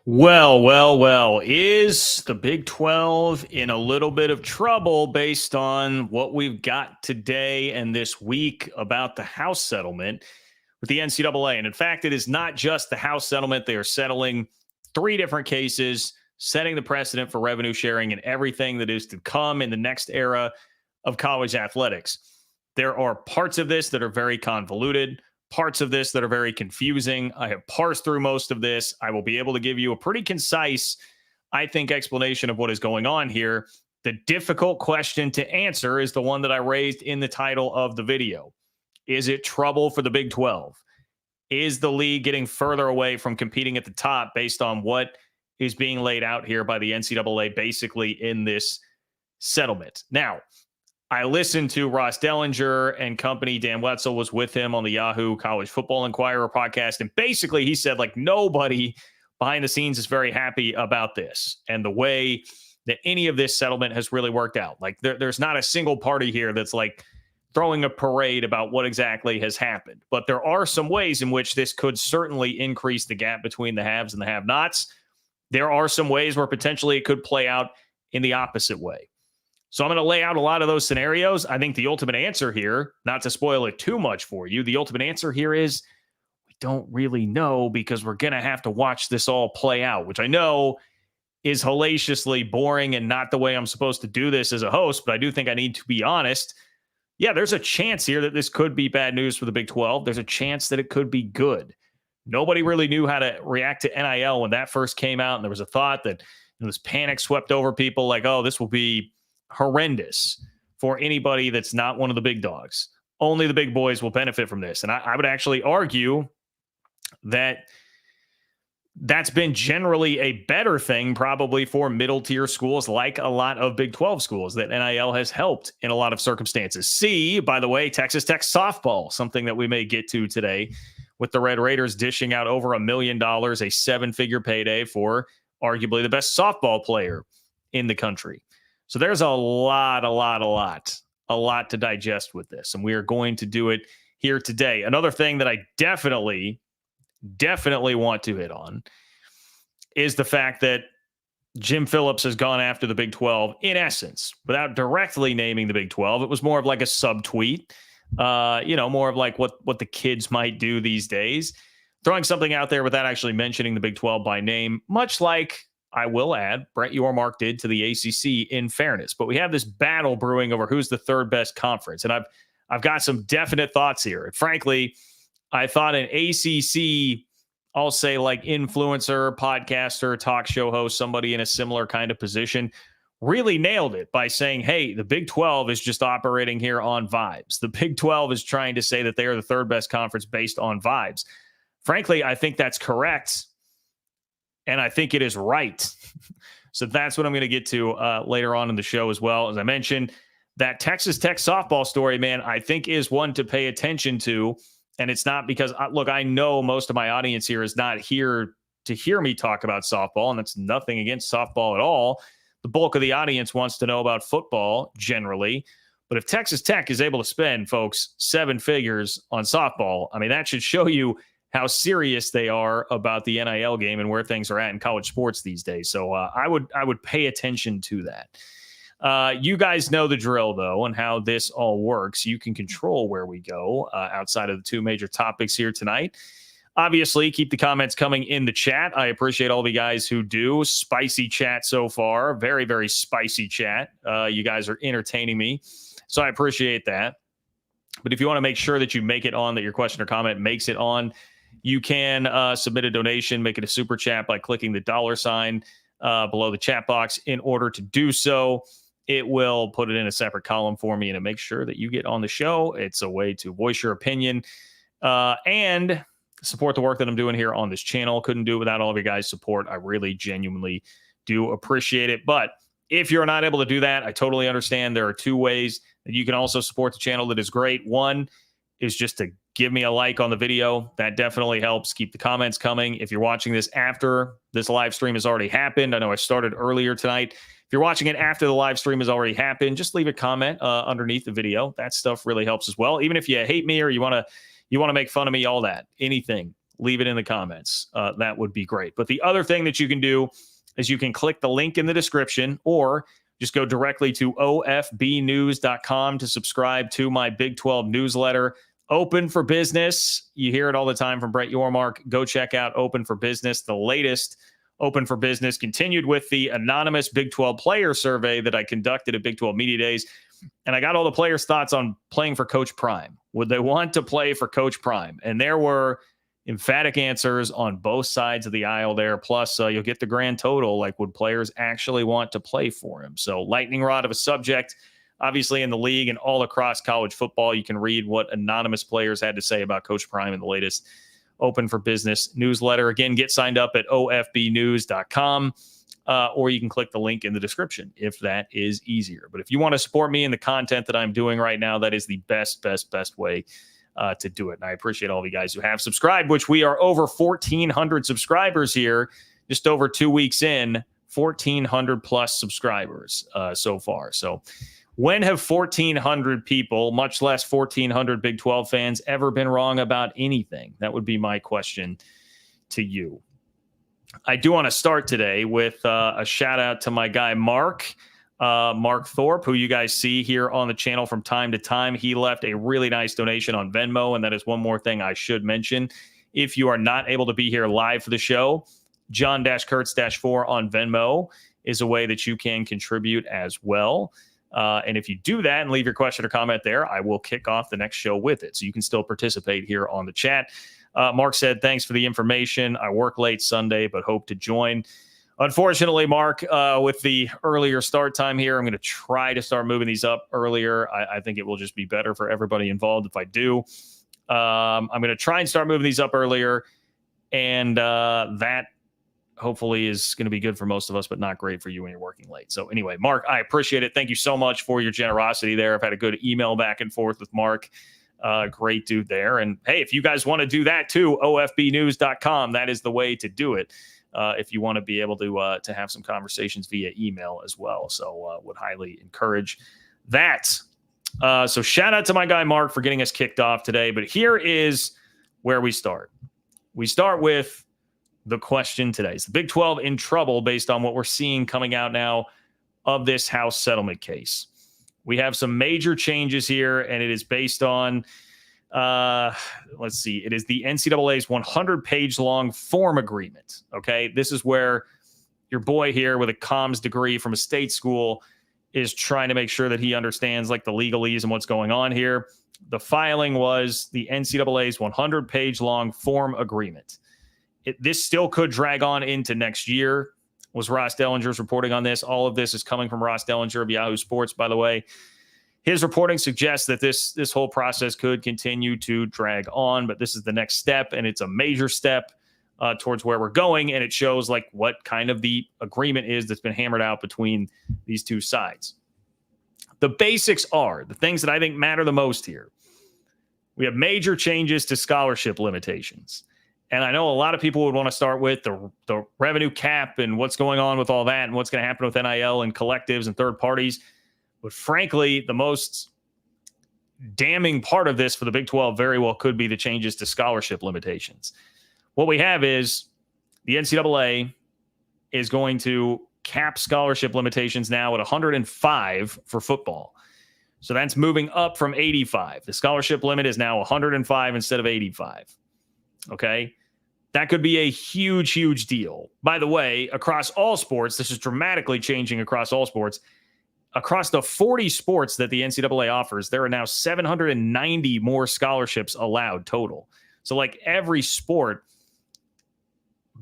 Well. Is the Big 12 in a little bit of trouble based on what we've got today and this week about the House settlement with the NCAA? And in fact, it is not just the House settlement. They are settling three different cases, setting the precedent for revenue sharing and everything that is to come in the next era of college athletics. There are parts of this that are very convoluted, parts of this that are very confusing. I have parsed through most of this. I will be able to give you a pretty concise, I think, explanation of what is going on here. The difficult question to answer is the one that I raised in the title of the video. Is it trouble for the Big 12? Is the league getting further away from competing at the top based on what is being laid out here by the NCAA basically in this settlement? Now, I listened to Ross Dellinger and company. Dan Wetzel was with him on the Yahoo College Football Inquirer podcast. And basically he said, like, nobody behind the scenes is very happy about this and the way that any of this settlement has really worked out. Like there's not a single party here that's like throwing a parade about what exactly has happened. But there are some ways in which this could certainly increase the gap between the haves and the have-nots. There are some ways where potentially it could play out in the opposite way. So I'm going to lay out a lot of those scenarios. I think the ultimate answer here, not to spoil it too much for you, the ultimate answer here is we don't really know because we're going to have to watch this all play out, which I know is hellaciously boring and not the way I'm supposed to do this as a host, but I do think I need to be honest. Yeah, there's a chance here that this could be bad news for the Big 12. There's a chance that it could be good. Nobody really knew how to react to NIL when that first came out, and there was a thought that this panic swept over people like, oh, this will be horrendous for anybody that's not one of the big dogs. Only the big boys will benefit from this. And I would actually argue that that's been generally a better thing probably for middle tier schools like a lot of Big 12 schools that NIL has helped in a lot of circumstances. See, by the way, Texas Tech softball, something that we may get to today with the Red Raiders dishing out over $1 million, a seven-figure payday for arguably the best softball player in the country. So there's a lot to digest with this, and we are going to do it here today. Another thing that I definitely want to hit on is the fact that Jim Phillips has gone after the Big 12 in essence, without directly naming the Big 12. It was more of like a subtweet, more of like what the kids might do these days, throwing something out there without actually mentioning the Big 12 by name, much like, I will add, Brett Yormark did to the ACC in fairness. But we have this battle brewing over who's the third best conference. And I've got some definite thoughts here. And frankly, I thought an ACC, I'll say like influencer, podcaster, talk show host, somebody in a similar kind of position, really nailed it by saying, hey, the Big 12 is just operating here on vibes. The Big 12 is trying to say that they are the third best conference based on vibes. Frankly, I think that's correct. And I think it is right. So that's what I'm going to get to later on in the show as well. As I mentioned, that Texas Tech softball story, man, I think is one to pay attention to. And it's not because, look, I know most of my audience here is not here to hear me talk about softball, and that's nothing against softball at all. The bulk of the audience wants to know about football generally. But if Texas Tech is able to spend, folks, seven figures on softball, I mean, that should show you how serious they are about the NIL game and where things are at in college sports these days. So I would pay attention to that. You guys know the drill, though, and how this all works. You can control where we go outside of the two major topics here tonight. Obviously, keep the comments coming in the chat. I appreciate all the guys who do. Spicy chat so far. Very, very spicy chat. You guys are entertaining me, so I appreciate that. But if you want to make sure that you make it on, that your question or comment makes it on, you can submit a donation, make it a super chat by clicking the $sign below the chat box. In order to do so, it will put it in a separate column for me and it makes sure that you get on the show. It's a way to voice your opinion and support the work that I'm doing here on this channel. Couldn't do it without all of your guys' support. I really genuinely do appreciate it. But if you're not able to do that, I totally understand. There are two ways that you can also support the channel that is great. One is just to give me a like on the video. That definitely helps. Keep the comments coming. If you're watching this after this live stream has already happened, I know I started earlier tonight. If you're watching it after the live stream has already happened, just leave a comment underneath the video. That stuff really helps as well. Even if you hate me or you want to make fun of me, all that, anything leave it in the comments. That would be great. But the other thing that you can do is you can click the link in the description or just go directly to ofbnews.com to subscribe to my Big 12 newsletter. Open for Business. You hear it all the time from Brett Yormark. Go check out Open for Business, the latest Open for Business, continued with the anonymous Big 12 player survey that I conducted at Big 12 Media Days. And I got all the players' thoughts on playing for Coach Prime. Would they want to play for Coach Prime? And there were emphatic answers on both sides of the aisle there. Plus, you'll get the grand total, like would players actually want to play for him? So lightning rod of a subject, obviously in the league and all across college football. You can read what anonymous players had to say about Coach Prime in the latest Open for Business newsletter. Again, get signed up at ofbnews.com. Or you can click the link in the description if that is easier. But if you want to support me in the content that I'm doing right now, that is the best way to do it. And I appreciate all of you guys who have subscribed, which we are over 1,400 subscribers here, just over 2 weeks in, 1,400 plus subscribers so far. So when have 1,400 people, much less 1,400 Big 12 fans, ever been wrong about anything? That would be my question to you. I do want to start today with a shout out to my guy, Mark Thorpe, who you guys see here on the channel from time to time. He left a really nice donation on Venmo. And that is one more thing I should mention. If you are not able to be here live for the show, John-Kurtz-4 on Venmo is a way that you can contribute as well. And if you do that and leave your question or comment there, I will kick off the next show with it. So you can still participate here on the chat. Mark said, thanks for the information. I work late Sunday, but hope to join. Unfortunately, Mark, with the earlier start time here, I'm going to try to start moving these up earlier. I think it will just be better for everybody involved if I do. I'm going to try and start moving these up earlier. And that hopefully is going to be good for most of us, but not great for you when you're working late. So anyway, Mark, I appreciate it. Thank you so much for your generosity there. I've had a good email back and forth with Mark. Great dude there. And hey, if you guys want to do that too, ofbnews.com, that is the way to do it. If you want to be able to have some conversations via email as well. So would highly encourage that. So shout out to my guy, Mark, for getting us kicked off today. But here is where we start. We start with the question today. Is the Big 12 in trouble based on what we're seeing coming out now of this House settlement case? We have some major changes here, and it is based on, let's see, it is the NCAA's 100-page long form agreement, okay? This is where your boy here with a comms degree from a state school is trying to make sure that he understands, like, the legalese and what's going on here. The filing was the NCAA's 100-page long form agreement. This still could drag on into next year. Was Ross Dellinger's reporting on this. All of this is coming from Ross Dellinger of Yahoo Sports, by the way. His reporting suggests that this whole process could continue to drag on, but this is the next step, and it's a major step towards where we're going, and it shows like what kind of the agreement is that's been hammered out between these two sides. The basics are the things that I think matter the most here. We have major changes to scholarship limitations. And I know a lot of people would want to start with the revenue cap and what's going on with all that and what's going to happen with NIL and collectives and third parties. But frankly, the most damning part of this for the Big 12 very well could be the changes to scholarship limitations. What we have is the NCAA is going to cap scholarship limitations now at 105 for football. So that's moving up from 85. The scholarship limit is now 105 instead of 85. Okay? That could be a huge, huge deal. By the way, across all sports, this is dramatically changing across all sports. Across the 40 sports that the NCAA offers, there are now 790 more scholarships allowed total. So like every sport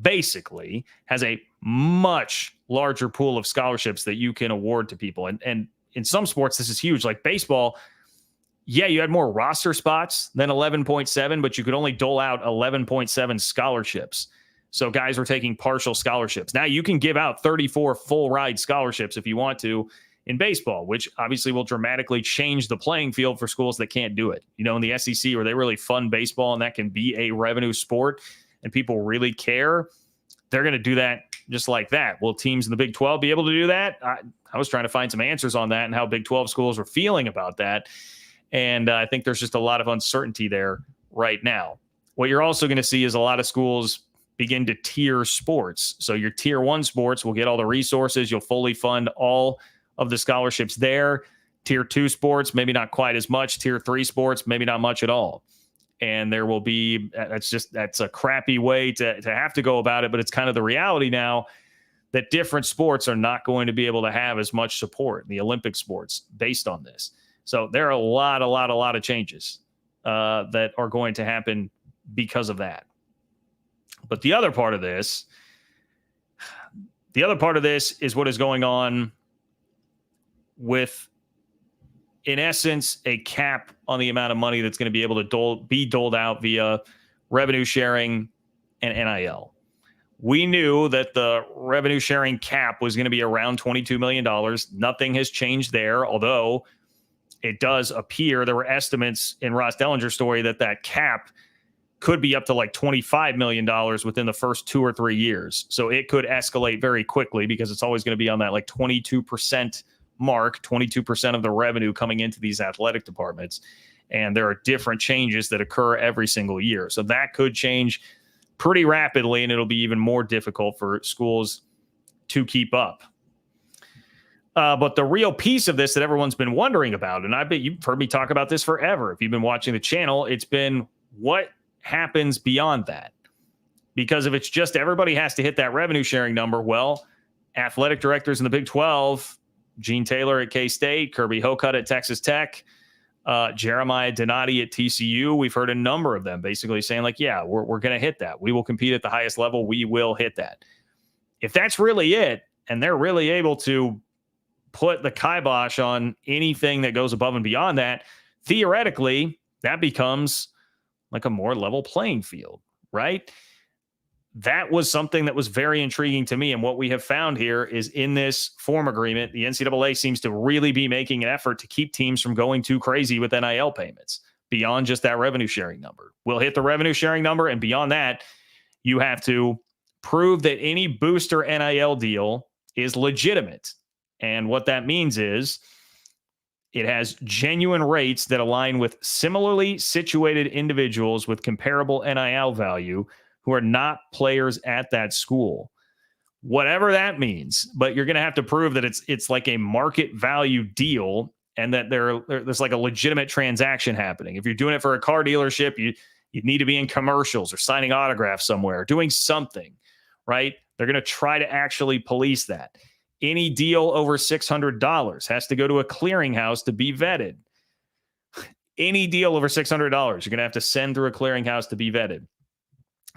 basically has a much larger pool of scholarships that you can award to people. And in some sports, this is huge. Like baseball, yeah, you had more roster spots than 11.7, but you could only dole out 11.7 scholarships. So guys were taking partial scholarships. Now you can give out 34 full ride scholarships if you want to in baseball, which obviously will dramatically change the playing field for schools that can't do it. You know, in the SEC where they really fund baseball and that can be a revenue sport and people really care, they're going to do that just like that. Will teams in the Big 12 be able to do that? I was trying to find some answers on that and how Big 12 schools were feeling about that. And I think there's just a lot of uncertainty there right now. What you're also going to see is a lot of schools begin to tier sports. So your tier 1 sports will get all the resources. You'll fully fund all of the scholarships there. Tier 2 sports, maybe not quite as much. Tier 3 sports, maybe not much at all. And there will be, that's a crappy way to have to go about it, but it's kind of the reality now that different sports are not going to be able to have as much support, the Olympic sports, based on this. So there are a lot of changes that are going to happen because of that. But the other part of this is what is going on with, in essence, a cap on the amount of money that's going to be able to be doled out via revenue sharing and NIL. We knew that the revenue sharing cap was going to be around $22 million. Nothing has changed there, although it does appear there were estimates in Ross Dellinger's story that cap could be up to like $25 million within the first 2 or 3 years. So it could escalate very quickly because it's always going to be on that like 22% mark, 22% of the revenue coming into these athletic departments. And there are different changes that occur every single year. So that could change pretty rapidly, and it'll be even more difficult for schools to keep up. But the real piece of this that everyone's been wondering about, and I bet you've heard me talk about this forever, if you've been watching the channel, it's been what happens beyond that. Because if it's just everybody has to hit that revenue sharing number, well, athletic directors in the Big 12, Gene Taylor at K-State, Kirby Hocutt at Texas Tech, Jeremiah Donati at TCU. We've heard a number of them basically saying like, yeah, we're going to hit that. We will compete at the highest level. We will hit that. If that's really it, and they're really able to put the kibosh on anything that goes above and beyond that, theoretically, that becomes like a more level playing field, right? That was something that was very intriguing to me. And what we have found here is in this form agreement, the NCAA seems to really be making an effort to keep teams from going too crazy with NIL payments beyond just that revenue sharing number. We'll hit the revenue sharing number. And beyond that, you have to prove that any booster NIL deal is legitimate. And what that means is it has genuine rates that align with similarly situated individuals with comparable NIL value who are not players at that school. Whatever that means, but you're going to have to prove that it's like a market value deal and that there's like a legitimate transaction happening. If you're doing it for a car dealership, you need to be in commercials or signing autographs somewhere, doing something, right? They're going to try to actually police that. Any deal over $600 has to go to a clearinghouse to be vetted. Any deal over $600, you're going to have to send through a clearinghouse to be vetted.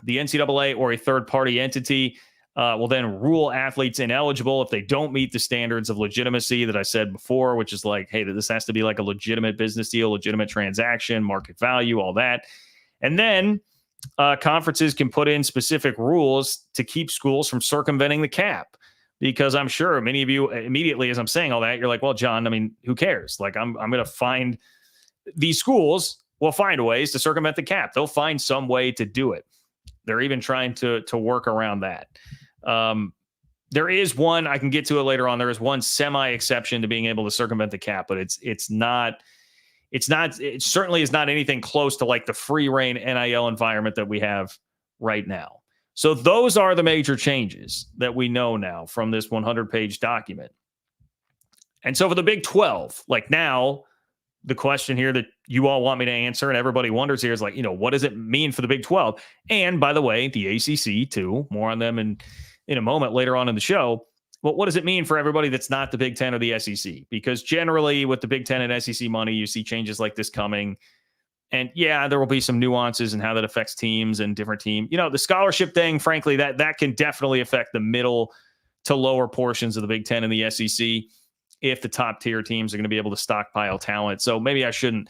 The NCAA or a third-party entity will then rule athletes ineligible if they don't meet the standards of legitimacy that I said before, which is like, hey, this has to be like a legitimate business deal, legitimate transaction, market value, all that. And then conferences can put in specific rules to keep schools from circumventing the cap. Because I'm sure many of you immediately, as I'm saying all that, you're like, well, John, I mean, who cares? Like, I'm going to find these schools will find ways to circumvent the cap. They'll find some way to do it. They're even trying to work around that. There is one, I can get to it later on. There is one semi exception to being able to circumvent the cap, but it certainly is not anything close to like the free reign NIL environment that we have right now. So those are the major changes that we know now from this 100-page document. And so for the Big 12, like now, the question here that you all want me to answer and everybody wonders here is like, what does it mean for the Big 12? And by the way, the ACC too, more on them in a moment later on in the show. But what does it mean for everybody that's not the Big 10 or the SEC? Because generally with the Big 10 and SEC money, you see changes like this coming. And yeah, there will be some nuances in how that affects teams and different teams. The scholarship thing, frankly, that can definitely affect the middle to lower portions of the Big 10 and the SEC if the top tier teams are going to be able to stockpile talent. So maybe I shouldn't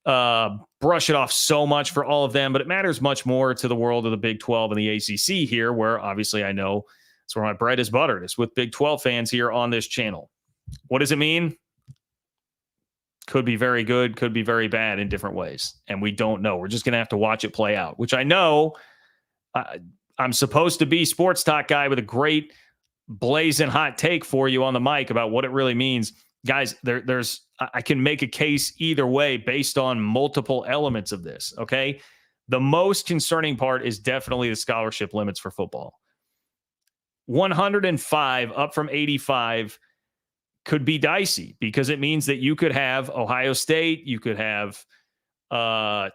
brush it off so much for all of them, but it matters much more to the world of the Big 12 and the ACC here, where obviously I know it's where my bread is buttered. It's with Big 12 fans here on this channel. What does it mean? Could be very good, could be very bad in different ways. And we don't know. We're just going to have to watch it play out, which I know I'm supposed to be sports talk guy with a great blazing hot take for you on the mic about what it really means. Guys, I can make a case either way based on multiple elements of this, okay? The most concerning part is definitely the scholarship limits for football. 105 up from 85 could be dicey because it means that you could have Ohio State, you could have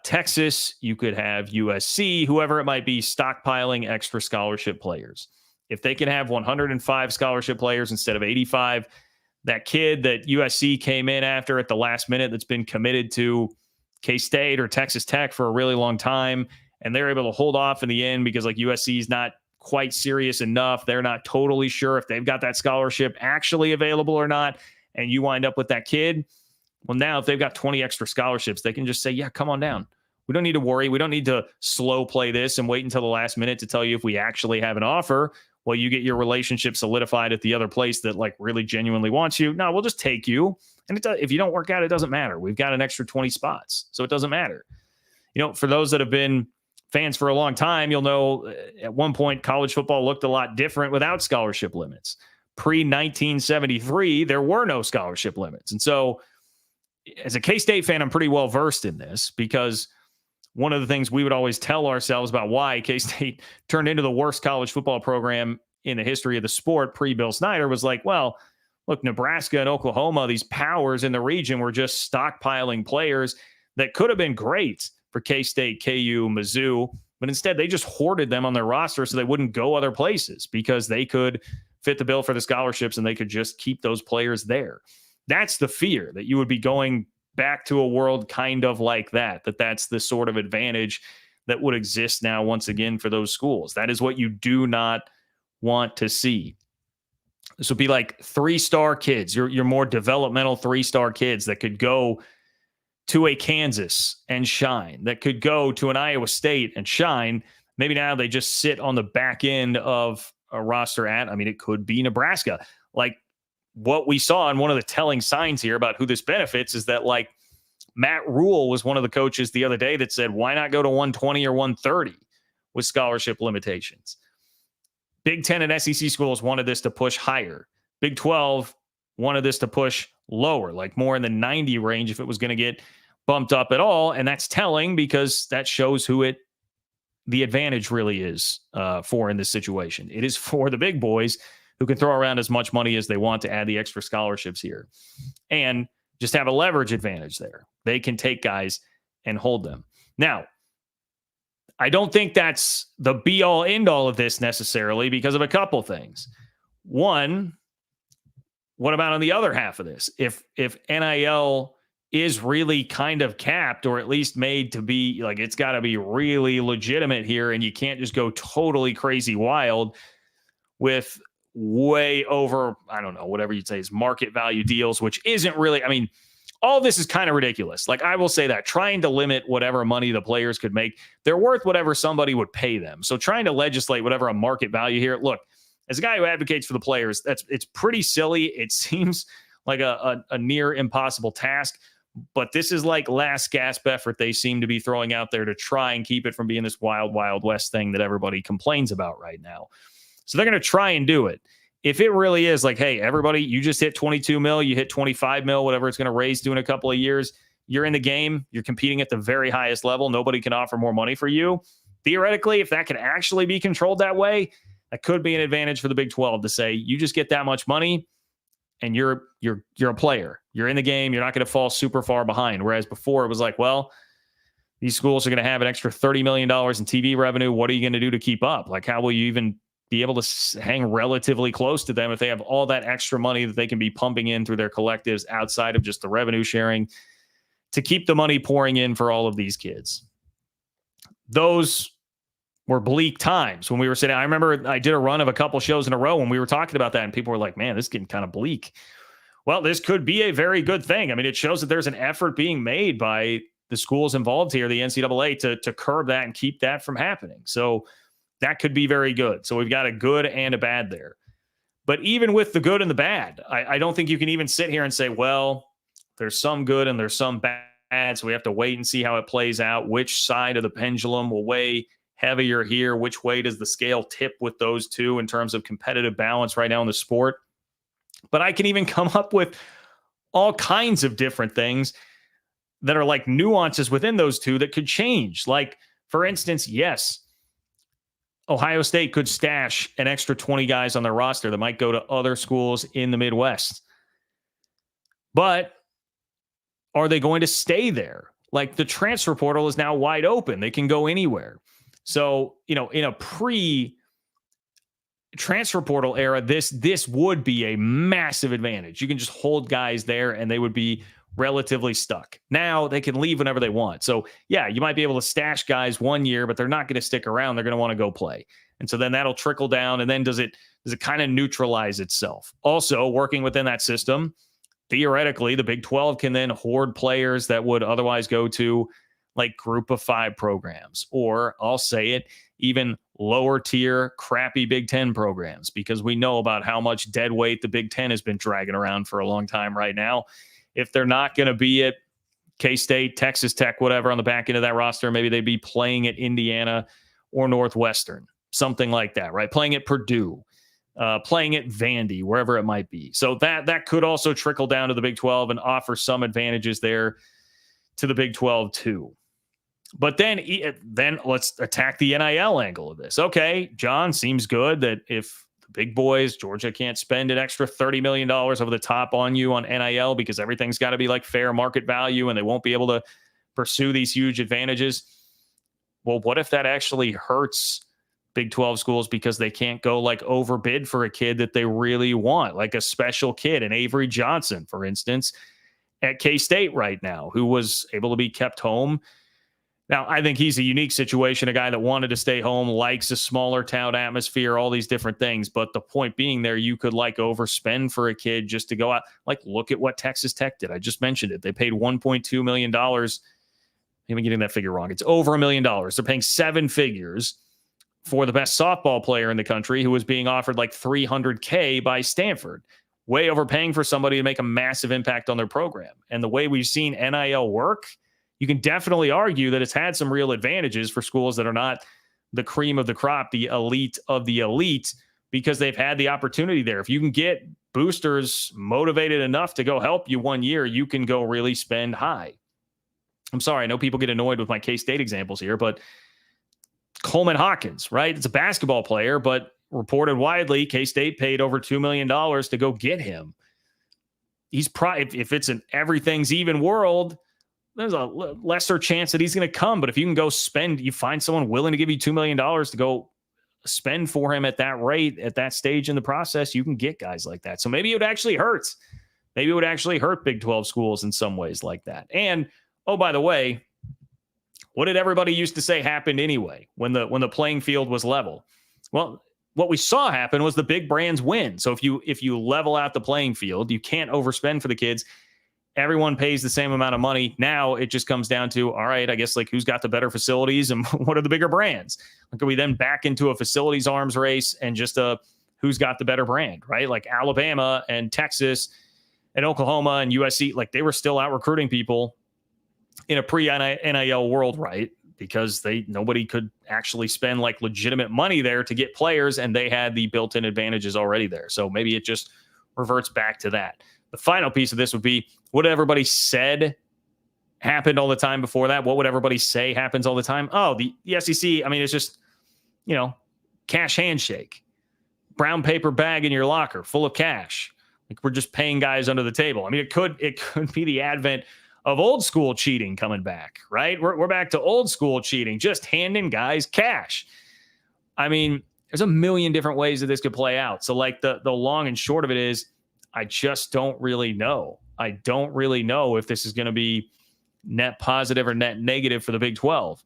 Texas, you could have USC, whoever it might be, stockpiling extra scholarship players. If they can have 105 scholarship players instead of 85, that kid that USC came in after at the last minute that's been committed to K-State or Texas Tech for a really long time, and they're able to hold off in the end because like USC is not quite serious enough. They're not totally sure if they've got that scholarship actually available or not. And you wind up with that kid. Well, now if they've got 20 extra scholarships, they can just say, yeah, come on down. We don't need to worry. We don't need to slow play this and wait until the last minute to tell you if we actually have an offer. Well, you get your relationship solidified at the other place that like really genuinely wants you. No, we'll just take you. And if you don't work out, it doesn't matter. We've got an extra 20 spots. So it doesn't matter. You know, for those that have been fans for a long time, you'll know at one point college football looked a lot different without scholarship limits. Pre-1973, there were no scholarship limits. And so as a K-State fan, I'm pretty well versed in this because one of the things we would always tell ourselves about why K-State turned into the worst college football program in the history of the sport pre-Bill Snyder was like, well, look, Nebraska and Oklahoma, these powers in the region were just stockpiling players that could have been great for K-State, KU, Mizzou, but instead they just hoarded them on their roster so they wouldn't go other places because they could fit the bill for the scholarships and they could just keep those players there. That's the fear, that you would be going back to a world kind of like that, that's the sort of advantage that would exist now once again for those schools. That is what you do not want to see. This would be like 3-star kids, your more developmental 3-star kids that could go to a Kansas and shine, that could go to an Iowa State and shine. Maybe now they just sit on the back end of a roster it could be Nebraska. Like what we saw, and one of the telling signs here about who this benefits is that like Matt Rule was one of the coaches the other day that said, why not go to 120 or 130 with scholarship limitations? Big 10 and SEC schools wanted this to push higher. Big 12 wanted this to push lower, like more in the 90 range if it was going to get bumped up at all. And that's telling because that shows who the advantage really is for in this situation. It is for the big boys who can throw around as much money as they want to add the extra scholarships here and just have a leverage advantage there. They can take guys and hold them. Now, I don't think that's the be all end all of this necessarily because of a couple things. One, what about on the other half of this? If NIL is really kind of capped or at least made to be like, it's got to be really legitimate here and you can't just go totally crazy wild with way over, I don't know, whatever you'd say is market value deals, which isn't really, all this is kind of ridiculous. Like I will say that trying to limit whatever money the players could make, they're worth whatever somebody would pay them. So trying to legislate whatever a market value here, look, as a guy who advocates for the players, it's pretty silly. It seems like a near impossible task, but this is like last gasp effort they seem to be throwing out there to try and keep it from being this wild, wild west thing that everybody complains about right now. So they're going to try and do it. If it really is like, hey, everybody, you just hit 22 mil, you hit 25 mil, whatever it's going to raise to in a couple of years, you're in the game, you're competing at the very highest level, nobody can offer more money for you. Theoretically, if that could actually be controlled that way, that could be an advantage for the Big 12 to say, you just get that much money and you're a player. You're in the game, you're not going to fall super far behind. Whereas before it was like, well, these schools are going to have an extra $30 million in TV revenue. What are you going to do to keep up? Like, how will you even be able to hang relatively close to them if they have all that extra money that they can be pumping in through their collectives outside of just the revenue sharing to keep the money pouring in for all of these kids? Those were bleak times when we were sitting. I remember I did a run of a couple shows in a row when we were talking about that and people were like, man, this is getting kind of bleak. Well, this could be a very good thing. It shows that there's an effort being made by the schools involved here, the NCAA, to curb that and keep that from happening. So that could be very good. So we've got a good and a bad there. But even with the good and the bad, I don't think you can even sit here and say, well, there's some good and there's some bad. So we have to wait and see how it plays out. Which side of the pendulum will weigh heavier here? Which way does the scale tip with those two in terms of competitive balance right now in the sport? But I can even come up with all kinds of different things that are like nuances within those two that could change. Like For instance, yes, Ohio State could stash an extra 20 guys on their roster that might go to other schools in the Midwest. But are they going to stay there? Like, the transfer portal is now wide open. They can go anywhere. So, in a transfer portal era, this would be a massive advantage. You can just hold guys there and they would be relatively stuck. Now they can leave whenever they want. So yeah, you might be able to stash guys 1 year, but they're not going to stick around. They're going to want to go play. And so then that'll trickle down. And then does it kind of neutralize itself? Also, working within that system, theoretically, the Big 12 can then hoard players that would otherwise go to like group of 5 programs, or I'll say it, even lower tier, crappy Big 10 programs, because we know about how much dead weight the Big 10 has been dragging around for a long time right now. If they're not going to be at K-State, Texas Tech, whatever, on the back end of that roster, maybe they'd be playing at Indiana or Northwestern, something like that, right? Playing at Purdue, playing at Vandy, wherever it might be. So that could also trickle down to the Big 12 and offer some advantages there to the Big 12 too. But then let's attack the NIL angle of this. Okay, John, seems good that if the big boys, Georgia, can't spend an extra $30 million over the top on you on NIL because everything's got to be like fair market value and they won't be able to pursue these huge advantages. Well, what if that actually hurts Big 12 schools because they can't go like overbid for a kid that they really want, like a special kid, an Avery Johnson, for instance, at K-State right now, who was able to be kept home. Now, I think he's a unique situation, a guy that wanted to stay home, likes a smaller town atmosphere, all these different things. But the point being there, you could like overspend for a kid just to go out. Like, look at what Texas Tech did. I just mentioned it. They paid $1.2 million. I'm getting that figure wrong. It's over $1 million. They're paying 7 figures for the best softball player in the country who was being offered like $300K by Stanford. Way overpaying for somebody to make a massive impact on their program. And the way we've seen NIL work, you can definitely argue that it's had some real advantages for schools that are not the cream of the crop, the elite of the elite, because they've had the opportunity there. If you can get boosters motivated enough to go help you 1 year, you can go really spend high. I'm sorry, I know people get annoyed with my K-State examples here, but Coleman Hawkins, right? It's a basketball player, but reported widely, K-State paid over $2 million to go get him. He's probably, if it's an everything's even world, there's a lesser chance that he's going to come. But if you can go spend, you find someone willing to give you $2 million to go spend for him at that rate, at that stage in the process, you can get guys like that. So maybe it would actually hurt. Maybe it would actually hurt Big 12 schools in some ways like that. And, oh, by the way, what did everybody used to say happened anyway when the playing field was level? Well, what we saw happen was the big brands win. So if you level out the playing field, you can't overspend for the kids. Everyone pays the same amount of money. Now it just comes down to, all right, I guess like who's got the better facilities and what are the bigger brands? Like, are we then back into a facilities arms race and just who's got the better brand, right? Like Alabama and Texas and Oklahoma and USC, like they were still out recruiting people in a pre-NIL world, right? Because nobody could actually spend like legitimate money there to get players, and they had the built-in advantages already there. So maybe it just reverts back to that. The final piece of this would be what everybody said happened all the time before that. What would everybody say happens all the time? Oh, the SEC, I mean, it's just, cash handshake, brown paper bag in your locker full of cash. Like, we're just paying guys under the table. I mean, it could be the advent of old school cheating coming back, right? We're back to old school cheating, just handing guys cash. I mean, there's a million different ways that this could play out. So like the long and short of it is, I just don't really know. I don't really know if this is going to be net positive or net negative for the Big 12.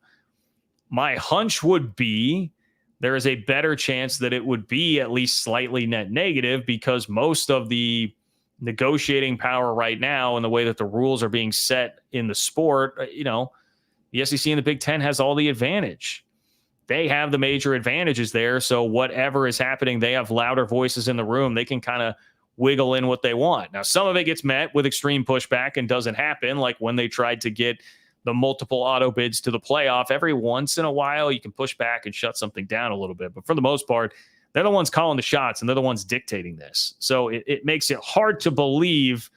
My hunch would be there is a better chance that it would be at least slightly net negative, because most of the negotiating power right now and the way that the rules are being set in the sport, the SEC and the Big 10 has all the advantage. They have the major advantages there. So whatever is happening, they have louder voices in the room. They can kind of wiggle in what they want. Now, some of it gets met with extreme pushback and doesn't happen, like when they tried to get the multiple auto bids to the playoff. Every once in a while, you can push back and shut something down a little bit. But for the most part, they're the ones calling the shots, and they're the ones dictating this. So it makes it hard to believe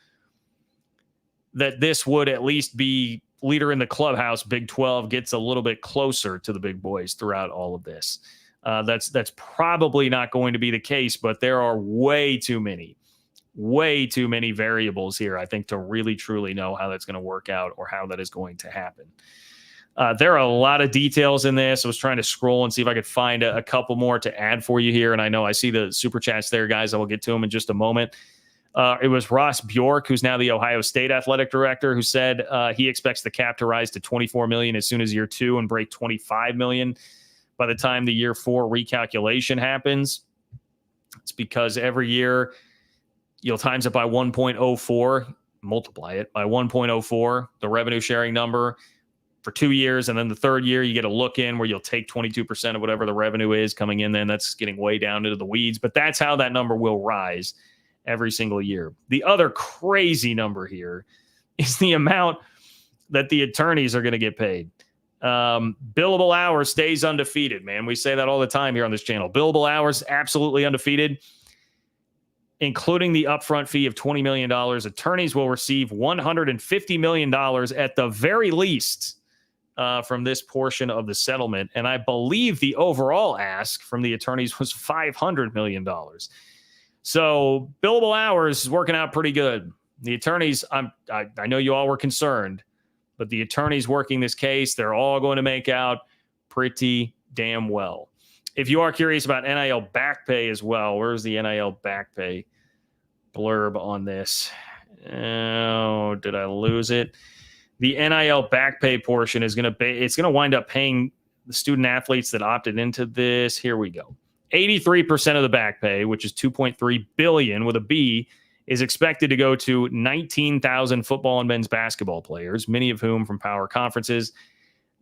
that this would at least be leader in the clubhouse, Big 12 gets a little bit closer to the big boys throughout all of this. That's probably not going to be the case, but there are way too many variables here, I think, to really truly know how that's going to work out or how that is going to happen. There are a lot of details in this. I was trying to scroll and see if I could find a couple more to add for you here. And I know I see the super chats there, guys. I will get to them in just a moment. It was Ross Bjork, who's now the Ohio State athletic director, who said he expects the cap to rise to $24 million as soon as year 2 and break $25 million by the time the year 4 recalculation happens. It's because every year you'll times it by 1.04, multiply it by 1.04, the revenue sharing number for 2 years. And then the third year, you get a look in where you'll take 22% of whatever the revenue is coming in. Then that's getting way down into the weeds. But that's how that number will rise every single year. The other crazy number here is the amount that the attorneys are going to get paid. Billable hours stays undefeated, man. We say that all the time here on this channel. Billable hours, absolutely undefeated, including the upfront fee of $20 million. Attorneys will receive $150 million at the very least from this portion of the settlement. And I believe the overall ask from the attorneys was $500 million. So billable hours is working out pretty good. The attorneys, I know you all were concerned, but the attorneys working this case, they're all going to make out pretty damn well. If you are curious about NIL back pay as well, where's the NIL back pay blurb on this? Oh, did I lose it? The NIL back pay portion is going to wind up paying the student athletes that opted into this. Here we go. 83% of the back pay, which is $2.3 billion with a B, is expected to go to 19,000 football and men's basketball players, many of whom from power conferences.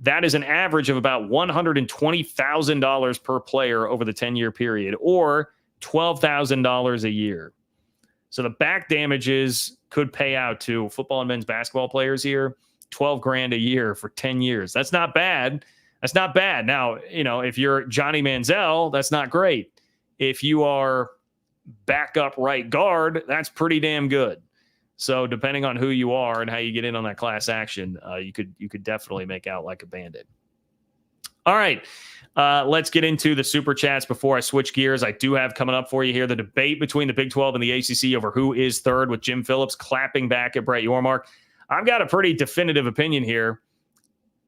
That is an average of about $120,000 per player over the 10-year period, or $12,000 a year. So the back damages could pay out to football and men's basketball players here, $12,000 a year for 10 years. That's not bad. That's not bad. Now, if you're Johnny Manziel, that's not great. If you are backup right guard, that's pretty damn good. So depending on who you are and how you get in on that class action, you could definitely make out like a bandit. All right, let's get into the super chats before I switch gears. I do have coming up for you here the debate between the Big 12 and the ACC over who is third, with Jim Phillips clapping back at Brett Yormark. I've got a pretty definitive opinion here,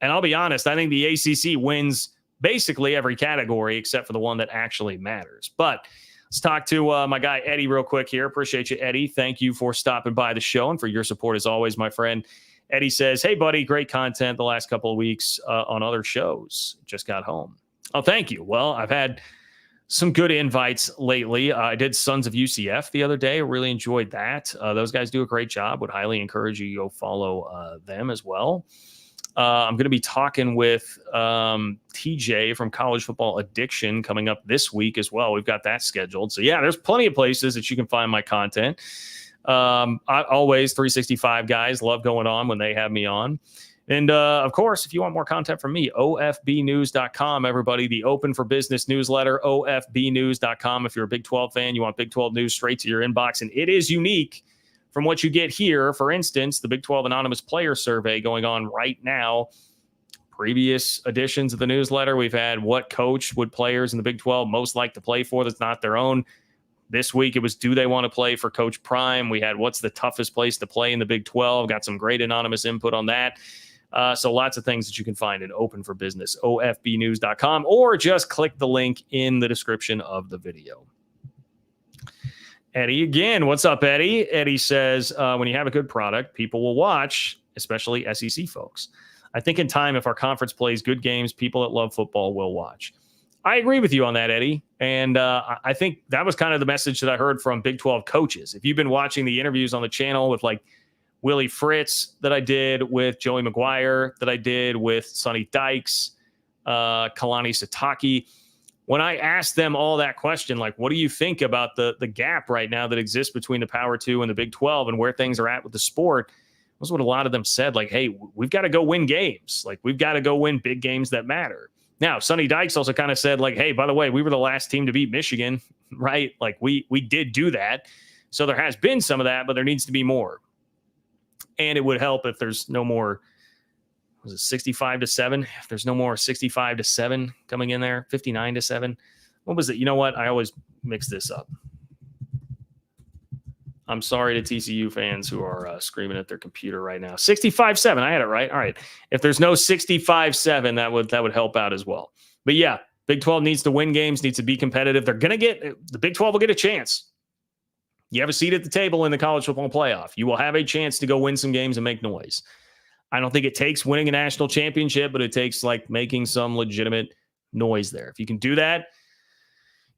and I'll be honest, I think the ACC wins basically every category except for the one that actually matters. But let's talk to my guy Eddie real quick here. Appreciate you, Eddie. Thank you for stopping by the show and for your support as always, my friend. Eddie says, hey, buddy, great content the last couple of weeks on other shows. Just got home. Oh, thank you. Well, I've had some good invites lately. I did Sons of UCF the other day. Really enjoyed that. Those guys do a great job. Would highly encourage you to go follow them as well. I'm going to be talking with TJ from College Football Addiction coming up this week as well. We've got that scheduled. So, yeah, there's plenty of places that you can find my content. I always 365 guys love going on when they have me on. And, of course, if you want more content from me, ofbnews.com, everybody, the Open for Business newsletter, ofbnews.com. If you're a Big 12 fan, you want Big 12 news straight to your inbox. And it is unique from what you get here. For instance, the Big 12 Anonymous Player Survey going on right now. Previous editions of the newsletter, we've had what coach would players in the Big 12 most like to play for that's not their own. This week, it was, do they want to play for Coach Prime? We had, what's the toughest place to play in the Big 12? Got some great anonymous input on that. So lots of things that you can find in Open for Business, ofbnews.com, or just click the link in the description of the video. Eddie again. What's up, Eddie? Eddie says, when you have a good product, people will watch, especially SEC folks. I think in time, if our conference plays good games, people that love football will watch. I agree with you on that, Eddie. And I think that was kind of the message that I heard from Big 12 coaches. If you've been watching the interviews on the channel with like Willie Fritz that I did, with Joey McGuire that I did, with Sonny Dykes, Kalani Sitake, when I asked them all that question, like, what do you think about the gap right now that exists between the Power 2 and the Big 12 and where things are at with the sport? That's what a lot of them said. Like, hey, we've got to go win games. Like, we've got to go win big games that matter. Now, Sonny Dykes also kind of said, like, hey, by the way, we were the last team to beat Michigan, right? Like, we did do that. So there has been some of that, but there needs to be more. And it would help if there's no more was it 65-7? If there's no more 65-7 coming in there, 59-7. What was it? You know what? I always mix this up. I'm sorry to TCU fans who are screaming at their computer right now. 65-7. I had it right. All right. If there's no 65-7, that would help out as well. But yeah, Big 12 needs to win games, needs to be competitive. They're going to get the Big 12 will get a chance. You have a seat at the table in the college football playoff. You will have a chance to go win some games and make noise. I don't think it takes winning a national championship, but it takes like making some legitimate noise there. If you can do that,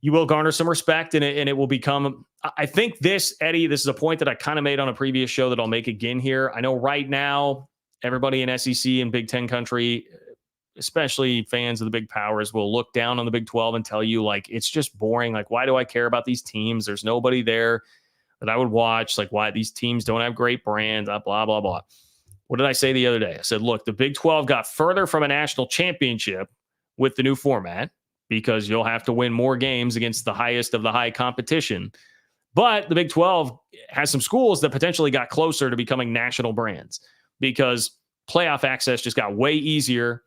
you will garner some respect, and it will become, I think this, Eddie, this is a point that I kind of made on a previous show that I'll make again here. I know right now, everybody in SEC and Big Ten country, especially fans of the big powers, will look down on the Big 12 and tell you, like, it's just boring. Like, why do I care about these teams? There's nobody there that I would watch. Like, why these teams don't have great brands, blah, blah, blah. What did I say the other day? I said, look, the Big 12 got further from a national championship with the new format, because you'll have to win more games against the highest of the high competition. But the Big 12 has some schools that potentially got closer to becoming national brands, because playoff access just got way easier.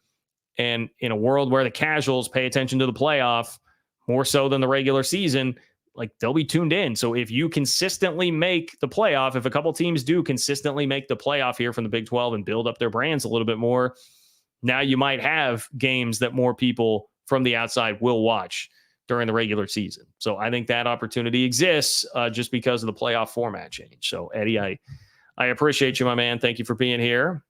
And in a world where the casuals pay attention to the playoff more so than the regular season, like, they'll be tuned in. So if you consistently make the playoff, if a couple teams do consistently make the playoff here from the Big 12 and build up their brands a little bit more, now you might have games that more people from the outside will watch during the regular season. So I think that opportunity exists just because of the playoff format change. So Eddie, I appreciate you, my man. Thank you for being here.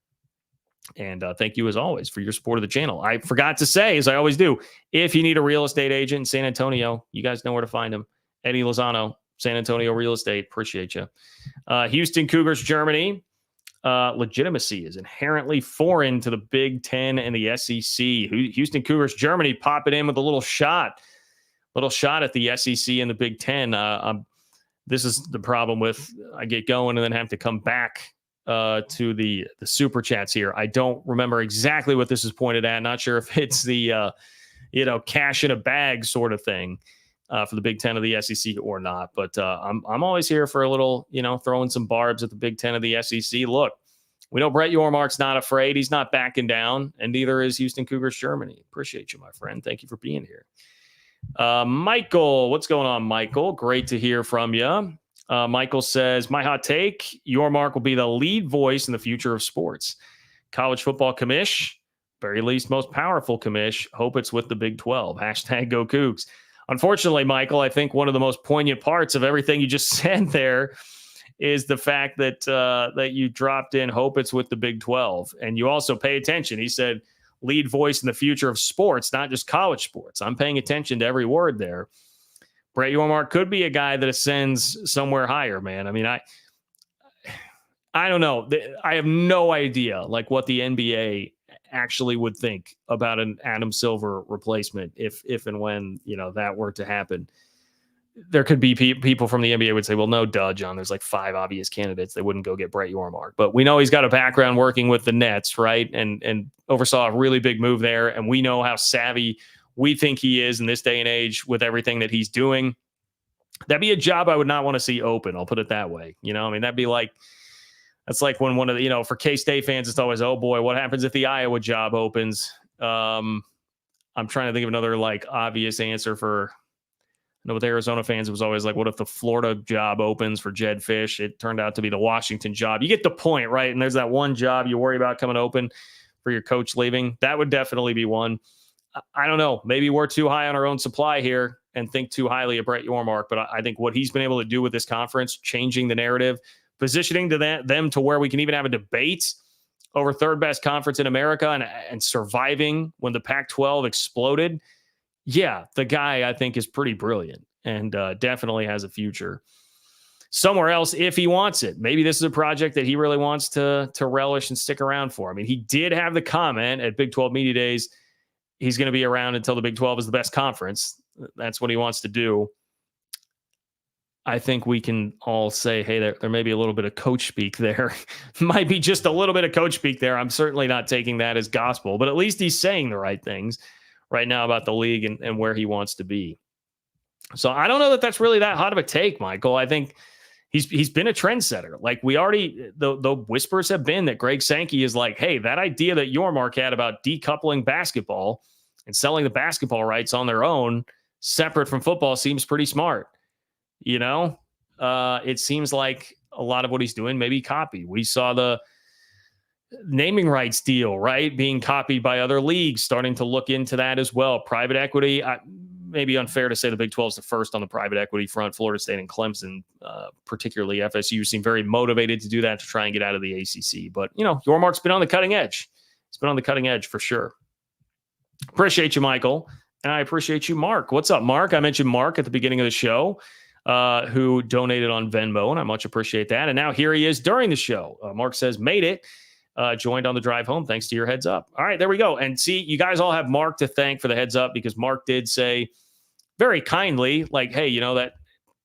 And thank you as always for your support of the channel. I forgot to say, as I always do, if you need a real estate agent in San Antonio, you guys know where to find him. Eddie Lozano, San Antonio Real Estate. Appreciate you. Houston Cougars, Germany. Legitimacy is inherently foreign to the Big Ten and the SEC. Houston Cougars, Germany, popping in with a little shot at the SEC and the Big Ten. This is the problem with, I get going and then have to come back to the super chats here. I don't remember exactly what this is pointed at. Not sure if it's the cash in a bag sort of thing for the Big Ten of the SEC or not. But I'm always here for a little, throwing some barbs at the Big Ten of the SEC. Look, we know Brett Yormark's not afraid. He's not backing down, and neither is Houston Cougars, Germany. Appreciate you, my friend. Thank you for being here. Michael, what's going on, Michael? Great to hear from you. Michael says, my hot take, Yormark will be the lead voice in the future of sports. College football commish, very least most powerful commish. Hope it's with the Big 12. Hashtag go Cougs. Unfortunately, Michael, I think one of the most poignant parts of everything you just said there is the fact that that you dropped in hope it's with the Big 12. And you also pay attention. He said lead voice in the future of sports, not just college sports. I'm paying attention to every word there. Brett Yormark could be a guy that ascends somewhere higher, man. I mean, I don't know. I have no idea like what the NBA actually would think about an Adam Silver replacement if and when that were to happen. There could be people from the NBA would say, well, no, duh, John, there's like 5 obvious candidates. They wouldn't go get Brett Yormark. But we know he's got a background working with the Nets, right? And oversaw a really big move there. And we know how savvy we think he is in this day and age with everything that he's doing. That'd be a job I would not want to see open. I'll put it that way. That'd be like, that's like when one of the, for K-State fans, it's always, oh boy, what happens if the Iowa job opens? I'm trying to think of another like obvious answer for, I know with Arizona fans, it was always like, what if the Florida job opens for Jed Fish? It turned out to be the Washington job. You get the point, right? And there's that one job you worry about coming open for your coach leaving. That would definitely be one. I don't know. Maybe we're too high on our own supply here and think too highly of Brett Yormark. But I think what he's been able to do with this conference, changing the narrative, positioning them to where we can even have a debate over third best conference in America and surviving when the Pac-12 exploded. Yeah, the guy I think is pretty brilliant and definitely has a future somewhere else if he wants it. Maybe this is a project that he really wants to relish and stick around for. I mean, he did have the comment at Big 12 Media Days. He's going to be around until the Big 12 is the best conference. That's what he wants to do. I think we can all say, hey, there may be a little bit of coach speak there. Might be just a little bit of coach speak there. I'm certainly not taking that as gospel, but at least he's saying the right things right now about the league and where he wants to be. So I don't know that that's really that hot of a take, Michael. I think he's been a trendsetter. Like the whispers have been that Greg Sankey is like, hey, that idea that Yormark had about decoupling basketball and selling the basketball rights on their own, separate from football, seems pretty smart. It seems like a lot of what he's doing maybe copy. We saw the naming rights deal, right, being copied by other leagues, starting to look into that as well. Private equity, maybe unfair to say the Big 12 is the first on the private equity front. Florida State and Clemson, particularly FSU, seem very motivated to do that to try and get out of the ACC. But, Yormark's been on the cutting edge. It's been on the cutting edge for sure. Appreciate you, Michael. And I appreciate you, Mark. What's up, Mark? I mentioned Mark at the beginning of the show, who donated on Venmo, and I much appreciate that. And now here he is during the show. Mark says, made it. Joined on the drive home thanks to your heads up. All right, there we go. And see, you guys all have Mark to thank for the heads up, because Mark did say very kindly, like, hey, that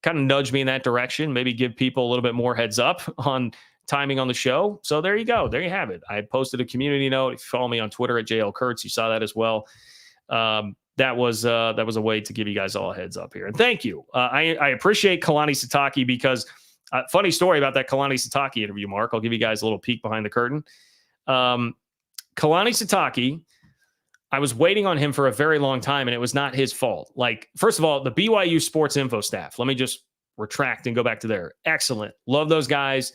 kind of nudged me in that direction. Maybe give people a little bit more heads up on timing on the show. So there you go. There you have it. I posted a community note. If you follow me on Twitter at JL Kurtz, you saw that as well. That was a way to give you guys all a heads up here. And thank you. I appreciate Kalani Sitake, because funny story about that Kalani Sitake interview, Mark. I'll give you guys a little peek behind the curtain. Kalani Sitake, I was waiting on him for a very long time, and it was not his fault. Like, first of all, the BYU Sports Info staff, let me just retract and go back to there. Excellent. Love those guys.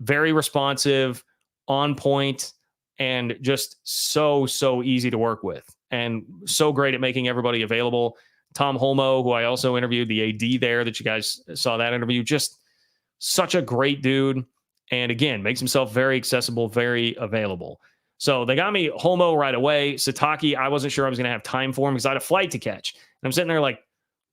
Very responsive, on point, and just so easy to work with, and so great at making everybody available. Tom Holmoe, who I also interviewed, the AD there that you guys saw that interview, just such a great dude. And again, makes himself very accessible, very available. So they got me Holmoe right away. Sitake, I wasn't sure I was going to have time for him because I had a flight to catch. And I'm sitting there like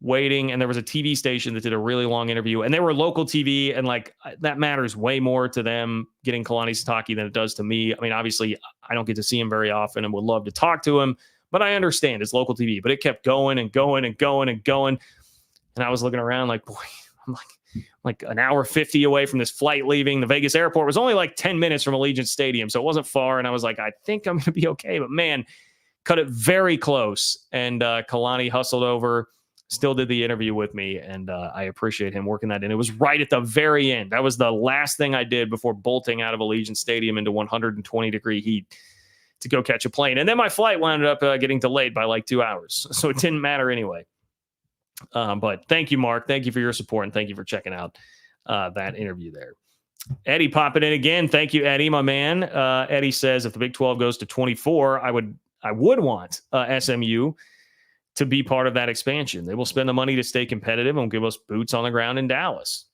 waiting, and there was a TV station that did a really long interview, and they were local TV, and like that matters way more to them getting Kalani Sitake than it does to me. I mean, obviously, I don't get to see him very often and would love to talk to him, but I understand it's local TV. But it kept going and going and going and going. And I was looking around like, boy, I'm like an hour 50 away from this flight leaving the Vegas airport. It was only like 10 minutes from Allegiant Stadium, so it wasn't far. And I was like, I think I'm going to be okay. But man, cut it very close. And Kalani hustled over, still did the interview with me, and I appreciate him working that in. It was right at the very end. That was the last thing I did before bolting out of Allegiant Stadium into 120-degree heat to go catch a plane. And then my flight wound up getting delayed by like 2 hours, so it didn't matter anyway. But thank you, Mark. Thank you for your support, and thank you for checking out that interview there. Eddie popping in again. Thank you, Eddie, my man. Eddie says, if the Big 12 goes to 24, I would want SMU to be part of that expansion. They will spend the money to stay competitive and give us boots on the ground in Dallas.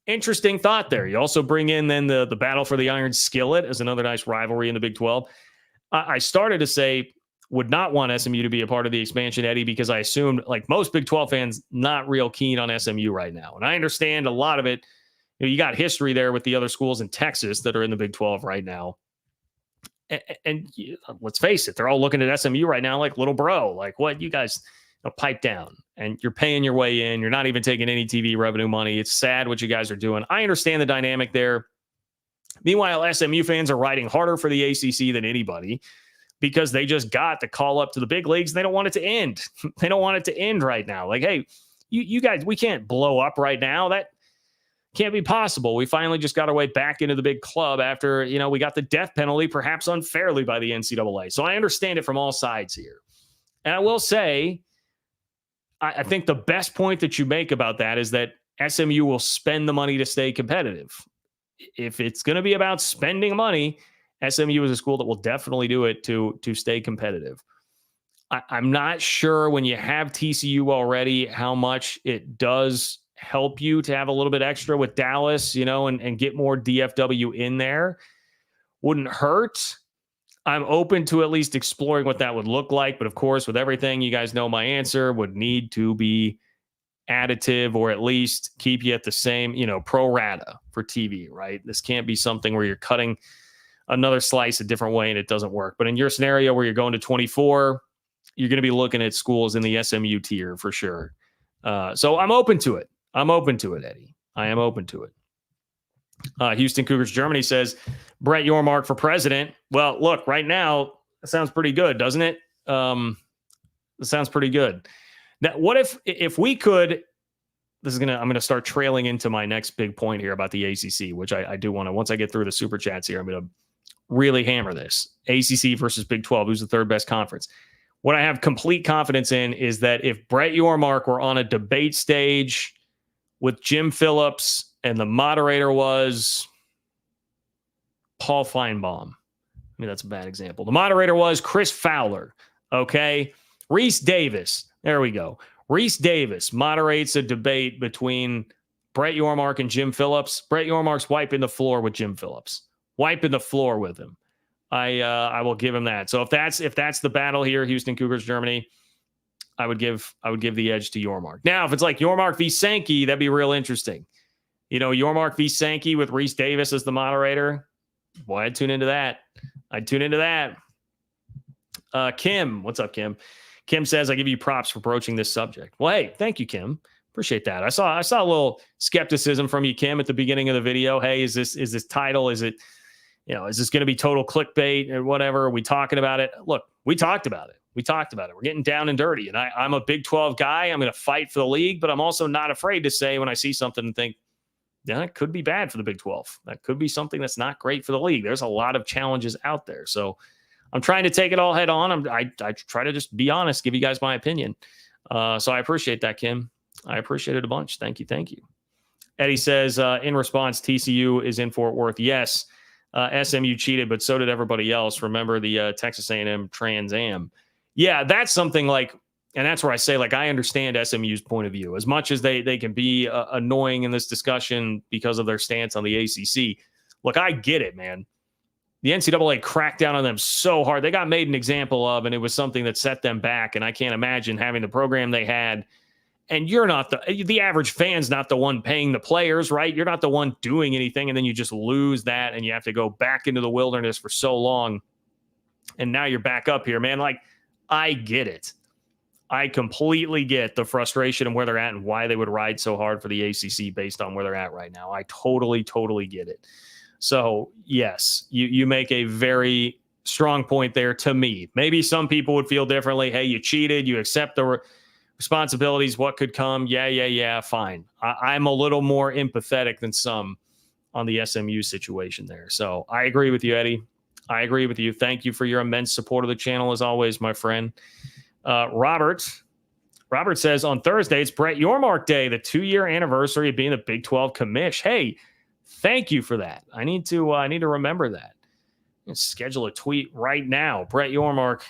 Interesting thought there. You also bring in then the battle for the Iron Skillet as another nice rivalry in the Big 12. I started to say would not want SMU to be a part of the expansion, Eddie, because I assumed, like most Big 12 fans, not real keen on SMU right now. And I understand a lot of it. You got history there with the other schools in Texas that are in the Big 12 right now. And let's face it, they're all looking at SMU right now like, little bro, like, what, you guys pipe down, and you're paying your way in. You're not even taking any TV revenue money. It's sad what you guys are doing. I understand the dynamic there. Meanwhile, SMU fans are riding harder for the ACC than anybody because they just got the call up to the big leagues. They don't want it to end. They don't want it to end right now. Like, hey, you guys, we can't blow up right now. That can't be possible. We finally just got our way back into the big club after, we got the death penalty, perhaps unfairly, by the NCAA. So I understand it from all sides here. And I will say, I think the best point that you make about that is that SMU will spend the money to stay competitive. If it's going to be about spending money, SMU is a school that will definitely do it to stay competitive. I'm not sure when you have TCU already how much it does help you to have a little bit extra with Dallas, and get more DFW in there. Wouldn't hurt. I'm open to at least exploring what that would look like. But of course, with everything, you guys know my answer would need to be additive, or at least keep you at the same, pro rata for TV, right? This can't be something where you're cutting another slice a different way and it doesn't work. But in your scenario where you're going to 24, you're going to be looking at schools in the SMU tier for sure. So I'm open to it. Eddie. I am open to it. Houston Cougars Germany says, Brett Yormark for president. Well, look, right now, that sounds pretty good, doesn't it? That sounds pretty good. Now, what if we could I'm gonna start trailing into my next big point here about the ACC, which I do want to, once I get through the super chats here, I'm gonna really hammer this. ACC versus Big 12, who's the third best conference. What I have complete confidence in is that if Brett Yormark were on a debate stage with Jim Phillips and the moderator was Paul Feinbaum, I mean, that's a bad example. The moderator was Chris Fowler, okay? Reese Davis, there we go. Reese Davis moderates a debate between Brett Yormark and Jim Phillips. Brett Yormark's wiping the floor with Jim Phillips, wiping the floor with him. I will give him that. So if that's the battle here, Houston Cougars, Germany, I would give the edge to Yormark. Now, if it's like Yormark v. Sankey, that'd be real interesting. You know, Yormark v. Sankey with Reese Davis as the moderator. Boy, I'd tune into that. Kim, what's up, Kim? Kim says, I give you props for broaching this subject. Well, hey, thank you, Kim. Appreciate that. I saw a little skepticism from you, Kim, at the beginning of the video. Hey, is this title? Is it, you know, is this going to be total clickbait or whatever? Are we talking about it? Look, we talked about it. We're getting down and dirty. And I'm a Big 12 guy. I'm going to fight for the league, but I'm also not afraid to say when I see something and think, yeah, it could be bad for the Big 12. That could be something that's not great for the league. There's a lot of challenges out there. So I'm trying to take it all head on. I try to just be honest, give you guys my opinion. So I appreciate that, Kim. I appreciate it a bunch. Thank you. Eddie says, in response, TCU is in Fort Worth. Yes, SMU cheated, but so did everybody else. Remember the Texas A&M Trans Am. Yeah, that's something like, and that's where I say, like, I understand SMU's point of view. As much as they can be annoying in this discussion because of their stance on the ACC. Look, I get it, man. The NCAA cracked down on them so hard. They got made an example of, and it was something that set them back. And I can't imagine having the program they had. And you're not the average fan's not the one paying the players, right? You're not the one doing anything. And then you just lose that and you have to go back into the wilderness for so long. And now you're back up here, man. Like, I get it. I completely get the frustration and where they're at and why they would ride so hard for the ACC based on where they're at right now. I totally get it. So, yes, you make a very strong point there to me. Maybe some people would feel differently. Hey, you cheated. You accept the responsibilities. What could come? Yeah, fine. I'm a little more empathetic than some on the SMU situation there. So I agree with you, Eddie. I agree with you. Thank you for your immense support of the channel as always, my friend. Robert says on Thursday, it's Brett Yormark Day, the 2-year anniversary of being the Big 12 commish. Hey, thank you for that. I need to remember that. Let's schedule a tweet right now. Brett Yormark,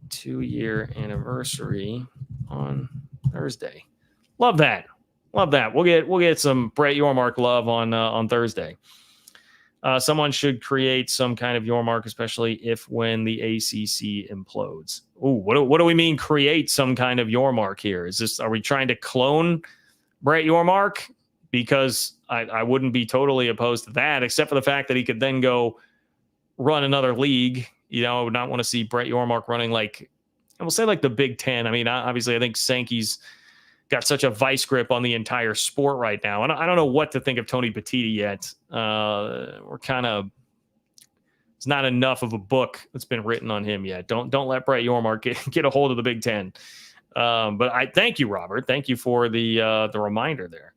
2-year anniversary on Thursday. Love that. We'll get some Brett Yormark love on Thursday. Someone should create some kind of Yormark, especially if when the ACC implodes. Ooh, what do we mean create some kind of Yormark here? Are we trying to clone Brett Yormark? Because I wouldn't be totally opposed to that, except for the fact that he could then go run another league. You know, I would not want to see Brett Yormark running like, and we'll say like the Big Ten. I mean, obviously, I think Sankey's got such a vice grip on the entire sport right now. And I don't know what to think of Tony Petitti yet. We're kind of, it's not enough of a book that's been written on him yet. Don't let Brett Yormark get a hold of the Big Ten. But I thank you, Robert. Thank you for the reminder there.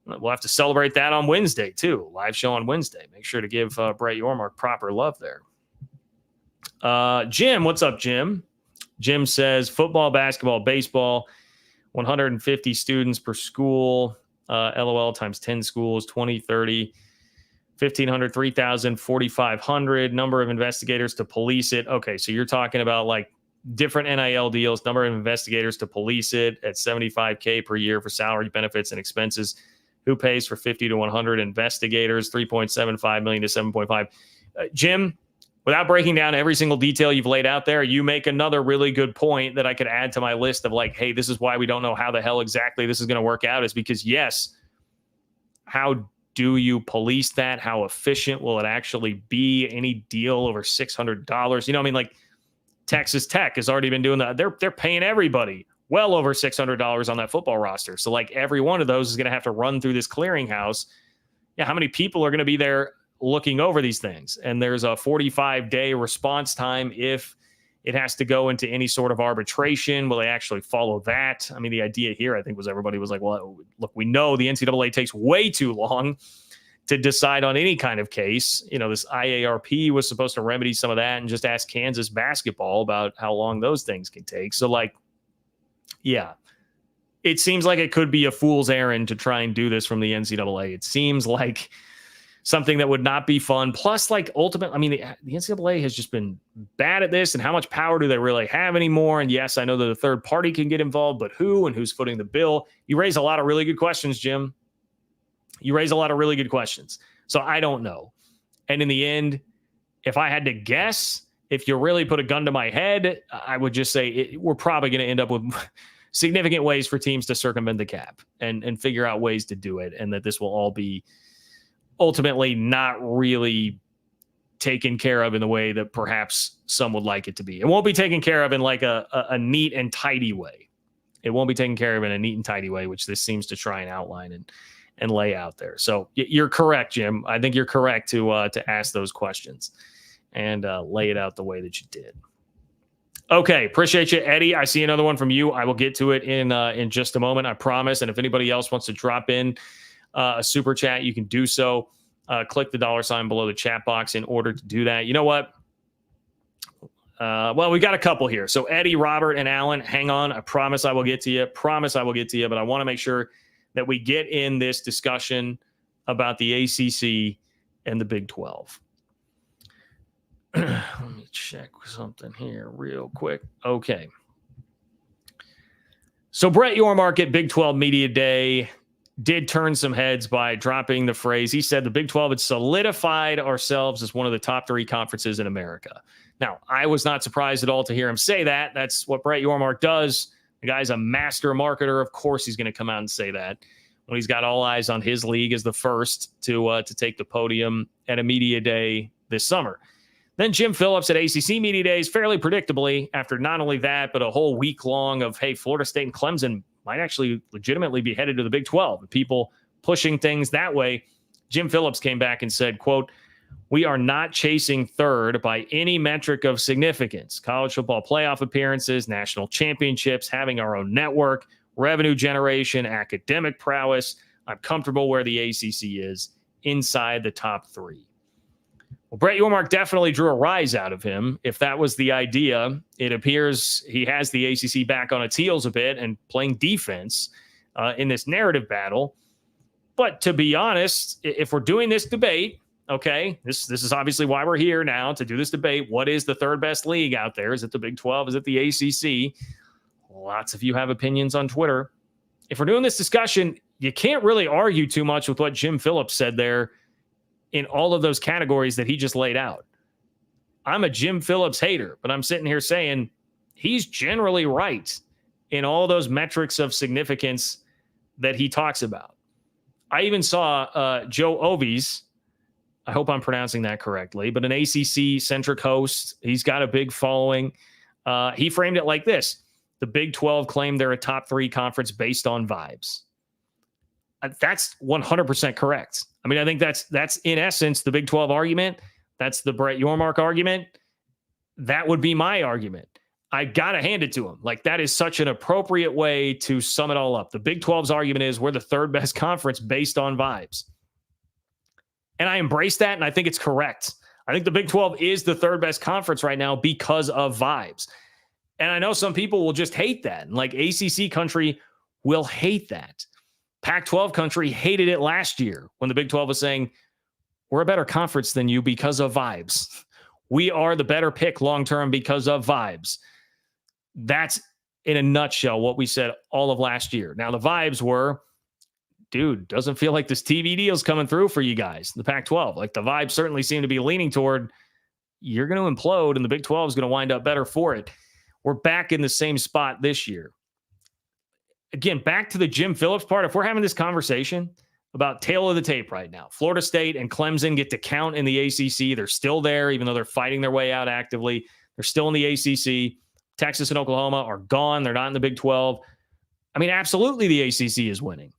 We'll have to celebrate that on Wednesday too. Live show on Wednesday. Make sure to give Brett Yormark proper love there. Jim, what's up, Jim? Jim says football, basketball, baseball, 150 students per school, LOL times 10 schools, 20, 30, 1,500, 3,000, 4,500, number of investigators to police it. Okay, so you're talking about like different NIL deals, number of investigators to police it at $75K per year for salary, benefits, and expenses. Who pays for 50 to 100 investigators, 3.75 million to 7.5. Jim, without breaking down every single detail you've laid out there, you make another really good point that I could add to my list of like, hey, this is why we don't know how the hell exactly this is going to work out, is because, yes, how do you police that? How efficient will it actually be? Any deal over $600? You know, I mean, like Texas Tech has already been doing that. They're paying everybody well over $600 on that football roster. So like every one of those is going to have to run through this clearinghouse. Yeah, how many people are going to be there looking over these things? And there's a 45-day response time if it has to go into any sort of arbitration. Will they actually follow that? I mean, the idea here, I think, was everybody was like, well, look, we know the NCAA takes way too long to decide on any kind of case. This IARP was supposed to remedy some of that and just ask Kansas basketball about how long those things can take. So, yeah, it seems like it could be a fool's errand to try and do this from the NCAA. It seems like something that would not be fun. Plus, ultimately, I mean, the NCAA has just been bad at this, and how much power do they really have anymore? And yes, I know that a third party can get involved, but who and who's footing the bill? You raise a lot of really good questions, Jim. You raise a lot of really good questions. So I don't know. And in the end, if I had to guess, if you really put a gun to my head, I would just say we're probably going to end up with significant ways for teams to circumvent the cap and figure out ways to do it. And that this will all be ultimately not really taken care of in the way that perhaps some would like it to be. It won't be taken care of in a neat and tidy way. It won't be taken care of in a neat and tidy way, which this seems to try and outline and lay out there. So you're correct, Jim. I think you're correct to ask those questions and lay it out the way that you did. Okay, appreciate you, Eddie. I see another one from you. I will get to it in just a moment, I promise. And if anybody else wants to drop in a super chat, you can do so. Click the $ below the chat box in order to do that. You know what? Well, we got a couple here. So Eddie, Robert, and Alan, hang on. I promise I will get to you. But I want to make sure that we get in this discussion about the ACC and the Big 12. Let me check something here real quick. Okay. So Brett Yormark at Big 12 Media Day did turn some heads by dropping the phrase. He said the Big 12 had solidified ourselves as one of the top 3 conferences in America. Now, I was not surprised at all to hear him say that. That's what Brett Yormark does. The guy's a master marketer. Of course, he's going to come out and say that when he's got all eyes on his league as the first to take the podium at a media day this summer. Then Jim Phillips at ACC Media Days, fairly predictably, after not only that, but a whole week long of, hey, Florida State and Clemson might actually legitimately be headed to the Big 12. People pushing things that way. Jim Phillips came back and said, quote, "We are not chasing third by any metric of significance. College football playoff appearances, national championships, having our own network, revenue generation, academic prowess. I'm comfortable where the ACC is, inside the top 3. Well, Brett Yormark definitely drew a rise out of him. If that was the idea, it appears he has the ACC back on its heels a bit and playing defense in this narrative battle. But to be honest, if we're doing this debate, okay, this is obviously why we're here now, to do this debate. What is the third best league out there? Is it the Big 12? Is it the ACC? Lots of you have opinions on Twitter. If we're doing this discussion, you can't really argue too much with what Jim Phillips said there in all of those categories that he just laid out. I'm a Jim Phillips hater, but I'm sitting here saying he's generally right in all those metrics of significance that he talks about. I even saw Joe Ovies, I hope I'm pronouncing that correctly, but an ACC-centric host. He's got a big following. He framed it like this. The Big 12 claimed they're a top 3 conference based on vibes. That's 100% correct. I mean, I think that's in essence the Big 12 argument. That's the Brett Yormark argument. That would be my argument. I got to hand it to him. That is such an appropriate way to sum it all up. The Big 12's argument is we're the third best conference based on vibes. And I embrace that, and I think it's correct. I think the Big 12 is the third best conference right now because of vibes. And I know some people will just hate that. ACC country will hate that. Pac-12 country hated it last year when the Big 12 was saying, we're a better conference than you because of vibes. We are the better pick long-term because of vibes. That's, in a nutshell, what we said all of last year. Now, the vibes were, dude, doesn't feel like this TV deal's coming through for you guys, the Pac-12. The vibes certainly seem to be leaning toward, you're going to implode, and the Big 12 is going to wind up better for it. We're back in the same spot this year. Again, back to the Jim Phillips part. If we're having this conversation about tail of the tape right now, Florida State and Clemson get to count in the ACC. They're still there, even though they're fighting their way out actively. They're still in the ACC. Texas and Oklahoma are gone. They're not in the Big 12. I mean, absolutely the ACC is winning.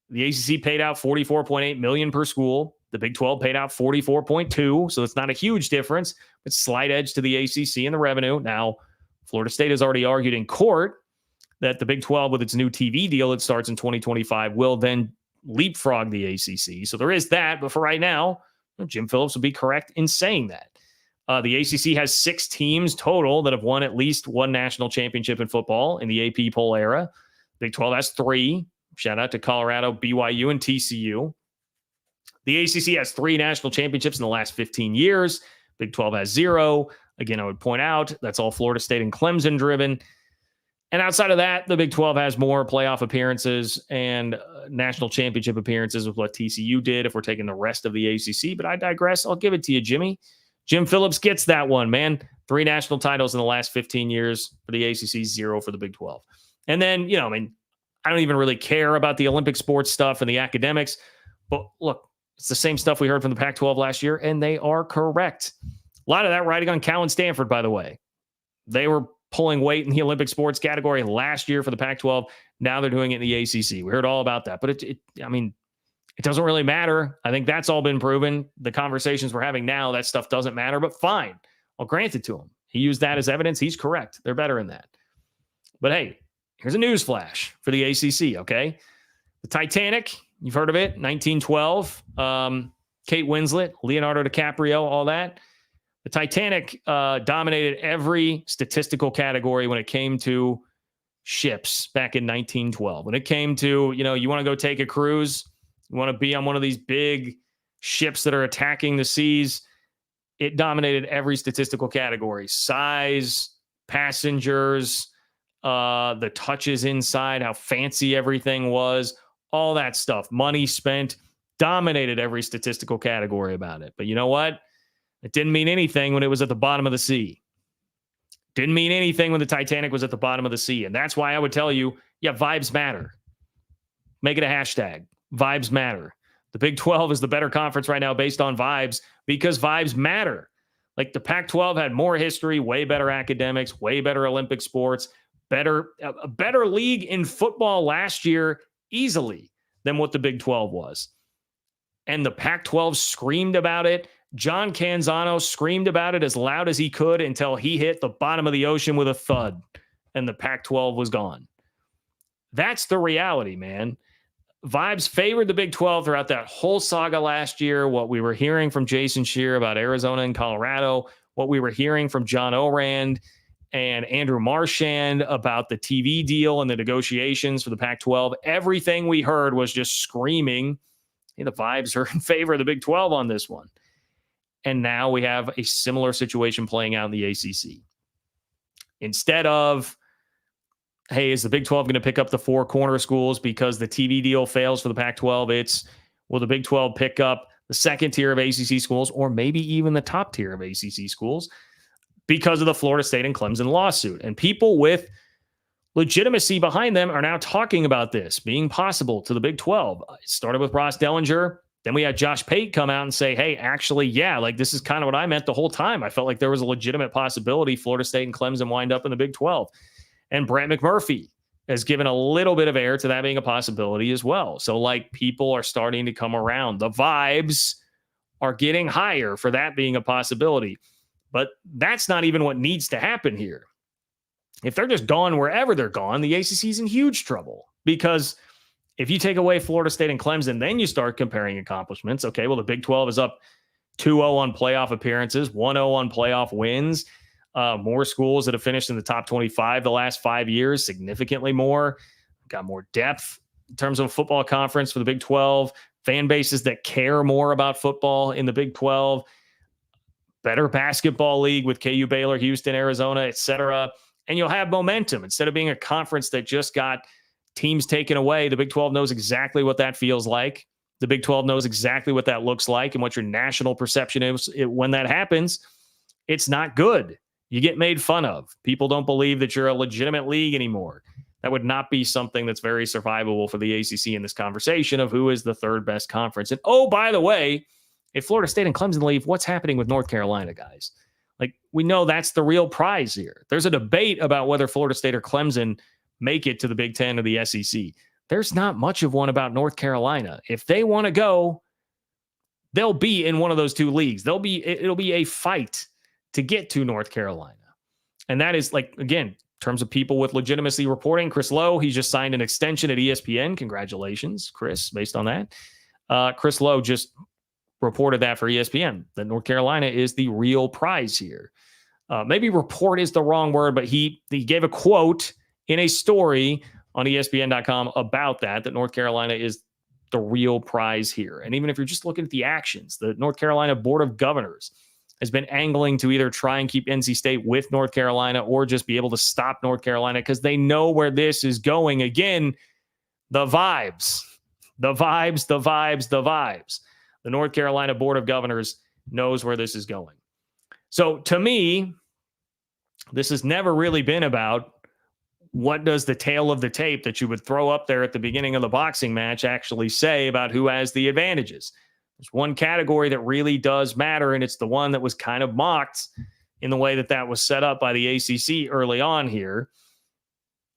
The ACC paid out $44.8 million per school. The Big 12 paid out $44.2, so it's not a huge difference, but slight edge to the ACC in the revenue. Now, Florida State has already argued in court that the Big 12, with its new TV deal that starts in 2025, will then leapfrog the ACC. So there is that. But for right now, Jim Phillips would be correct in saying that. The ACC has 6 teams total that have won at least one national championship in football in the AP poll era. Big 12 has 3. Shout out to Colorado, BYU, and TCU. The ACC has 3 national championships in the last 15 years. Big 12 has 0. Again, I would point out that's all Florida State and Clemson driven. And outside of that, the Big 12 has more playoff appearances and national championship appearances with what TCU did if we're taking the rest of the ACC. But I digress. I'll give it to you, Jimmy. Jim Phillips gets that one, man. 3 national titles in the last 15 years for the ACC, 0 for the Big 12. And then, I don't even really care about the Olympic sports stuff and the academics. But look, it's the same stuff we heard from the Pac-12 last year, and they are correct. A lot of that riding on Cal and Stanford, by the way. They were pulling weight in the Olympic sports category last year for the Pac-12. Now they're doing it in the ACC. We heard all about that. But it doesn't really matter. I think that's all been proven. The conversations we're having now, that stuff doesn't matter, but fine. I'll grant it to him. He used that as evidence. He's correct. They're better in that. But hey, here's a news flash for the ACC, okay? The Titanic, you've heard of it, 1912. Kate Winslet, Leonardo DiCaprio, all that. The Titanic dominated every statistical category when it came to ships back in 1912. When it came to, you want to go take a cruise, you want to be on one of these big ships that are attacking the seas, it dominated every statistical category. Size, passengers, the touches inside, how fancy everything was, all that stuff. Money spent, dominated every statistical category about it. But you know what? It didn't mean anything when it was at the bottom of the sea. Didn't mean anything when the Titanic was at the bottom of the sea. And that's why I would tell you, vibes matter. Make it a hashtag. Vibes matter. The Big 12 is the better conference right now based on vibes because vibes matter. Like the Pac-12 had more history, way better academics, way better Olympic sports, a better league in football last year easily than what the Big 12 was. And the Pac-12 screamed about it. John Canzano screamed about it as loud as he could until he hit the bottom of the ocean with a thud and the Pac-12 was gone. That's the reality, man. Vibes favored the Big 12 throughout that whole saga last year. What we were hearing from Jason Scheer about Arizona and Colorado, what we were hearing from John Orand and Andrew Marchand about the TV deal and the negotiations for the Pac-12, everything we heard was just screaming, the vibes are in favor of the Big 12 on this one. And now we have a similar situation playing out in the ACC. Instead of, hey, is the Big 12 going to pick up the 4 corner schools because the TV deal fails for the Pac-12? It's, will the Big 12 pick up the second tier of ACC schools or maybe even the top tier of ACC schools because of the Florida State and Clemson lawsuit? And people with legitimacy behind them are now talking about this being possible to the Big 12. It started with Ross Dellinger. Then we had Josh Pate come out and say, hey, actually, this is kind of what I meant the whole time. I felt like there was a legitimate possibility Florida State and Clemson wind up in the Big 12. And Brett McMurphy has given a little bit of air to that being a possibility as well. So, people are starting to come around. The vibes are getting higher for that being a possibility. But that's not even what needs to happen here. If they're just gone wherever they're gone, the ACC is in huge trouble because if you take away Florida State and Clemson, then you start comparing accomplishments. Okay, well, the Big 12 is up 2-0 on playoff appearances, 1-0 on playoff wins. More schools that have finished in the top 25 the last 5 years, significantly more. Got more depth in terms of a football conference for the Big 12. Fan bases that care more about football in the Big 12. Better basketball league with KU, Baylor, Houston, Arizona, etc. And you'll have momentum. Instead of being a conference that just got teams taken away, the Big 12 knows exactly what that feels like. The Big 12 knows exactly what that looks like and what your national perception is when that happens. It's not good. You get made fun of. People don't believe that you're a legitimate league anymore. That would not be something that's very survivable for the ACC in this conversation of who is the third best conference. And oh, by the way, if Florida State and Clemson leave, what's happening with North Carolina, guys? We know that's the real prize here. There's a debate about whether Florida State or Clemson make it to the Big Ten or the SEC. There's not much of one about North Carolina. If they want to go, they'll be in one of those two leagues. It'll be a fight to get to North Carolina. And that is like, again, in terms of people with legitimacy reporting, Chris Lowe, he's just signed an extension at ESPN. Congratulations, Chris, based on that. Chris Lowe just reported that for ESPN, that North Carolina is the real prize here. Maybe report is the wrong word, but he gave a quote in a story on ESPN.com about that North Carolina is the real prize here. And even if you're just looking at the actions, the North Carolina Board of Governors has been angling to either try and keep NC State with North Carolina or just be able to stop North Carolina because they know where this is going. Again, the vibes. The North Carolina Board of Governors knows where this is going. So to me, this has never really been about what does the tail of the tape that you would throw up there at the beginning of the boxing match actually say about who has the advantages. There's one category that really does matter, and it's the one that was kind of mocked in the way that was set up by the ACC early on here,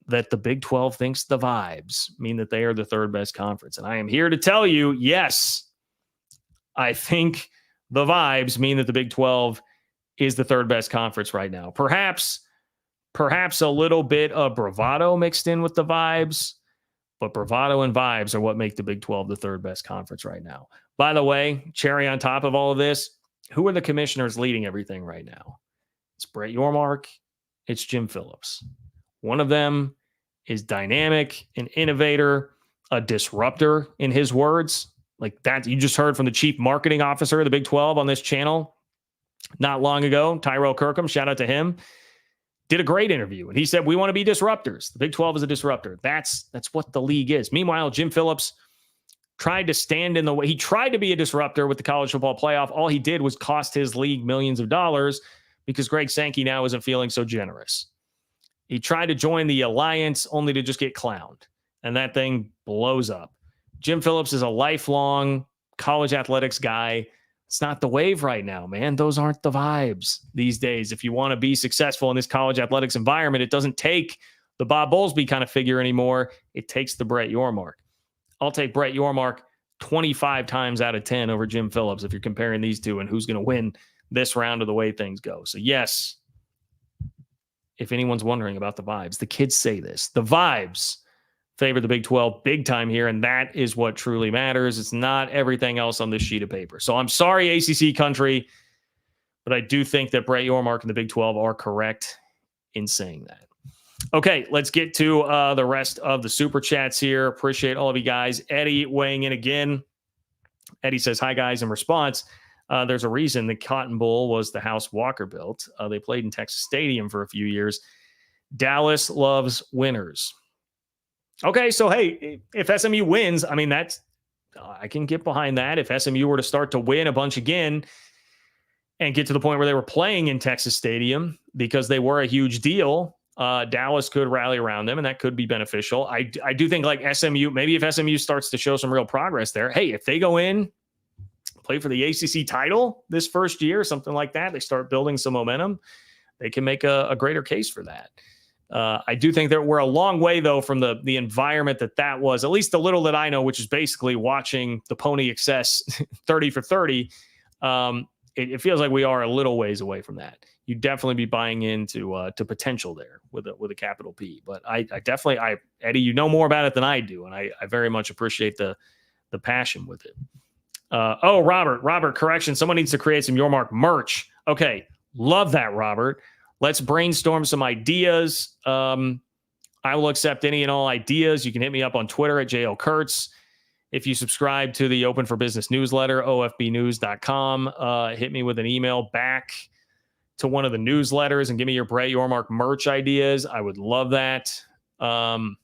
that the Big 12 thinks the vibes mean that they are the third best conference. And I am here to tell you, yes, I think the vibes mean that the Big 12 is the third best conference right now. Perhaps a little bit of bravado mixed in with the vibes, but bravado and vibes are what make the Big 12 the third best conference right now. By the way, cherry on top of all of this, who are the commissioners leading everything right now? It's Brett Yormark. It's Jim Phillips. One of them is dynamic, an innovator, a disruptor in his words. Like that, you just heard from the chief marketing officer of the Big 12 on this channel not long ago, Tyrell Kirkham, shout out to him, did a great interview. And he said, we want to be disruptors. The Big 12 is a disruptor. That's what the league is. Meanwhile, Jim Phillips tried to stand in the way. He tried to be a disruptor with the college football playoff. All he did was cost his league millions of dollars because Greg Sankey now isn't feeling so generous. He tried to join the alliance only to just get clowned. And that thing blows up. Jim Phillips is a lifelong college athletics guy. It's not the wave right now, man. Those aren't the vibes these days. If you want to be successful in this college athletics environment, it doesn't take the Bob Bowlesby kind of figure anymore. It takes the Brett Yormark. I'll take Brett Yormark 25 times out of 10 over Jim Phillips if you're comparing these two and who's going to win this round of the way things go. So yes, if anyone's wondering about the vibes, the kids say this. The vibes favor the Big 12 big time here, and that is what truly matters. It's not everything else on this sheet of paper. So I'm sorry, ACC country, but I do think that Brett Yormark and the Big 12 are correct in saying that. Okay, let's get to the rest of the Super Chats here. Appreciate all of you guys. Eddie weighing in again. Eddie says, hi, guys. In response, there's a reason the Cotton Bowl was the house Walker built. They played in Texas Stadium for a few years. Dallas loves winners. Okay, so hey, if SMU wins, I mean, I can get behind that. If SMU were to start to win a bunch again and get to the point where they were playing in Texas Stadium because they were a huge deal, Dallas could rally around them, and that could be beneficial. I do think like SMU, maybe if SMU starts to show some real progress there, hey, if they go in, play for the ACC title this first year, something like that, they start building some momentum, they can make a greater case for that. I do think that we're a long way, though, from the environment that was, at least the little that I know, which is basically watching the Pony Excess 30 for 30. It feels like we are a little ways away from that. You'd definitely be buying into to potential there with a capital P. But I definitely, Eddie, you know more about it than I do, and I very much appreciate the passion with it. Robert, correction. Someone needs to create some Yormark merch. Okay, love that, Robert. Let's brainstorm some ideas. I will accept any and all ideas. You can hit me up on Twitter at JL Kurtz. If you subscribe to the Open for Business newsletter, ofbnews.com, hit me with an email back to one of the newsletters and give me your Brett Yormark merch ideas. I would love that. I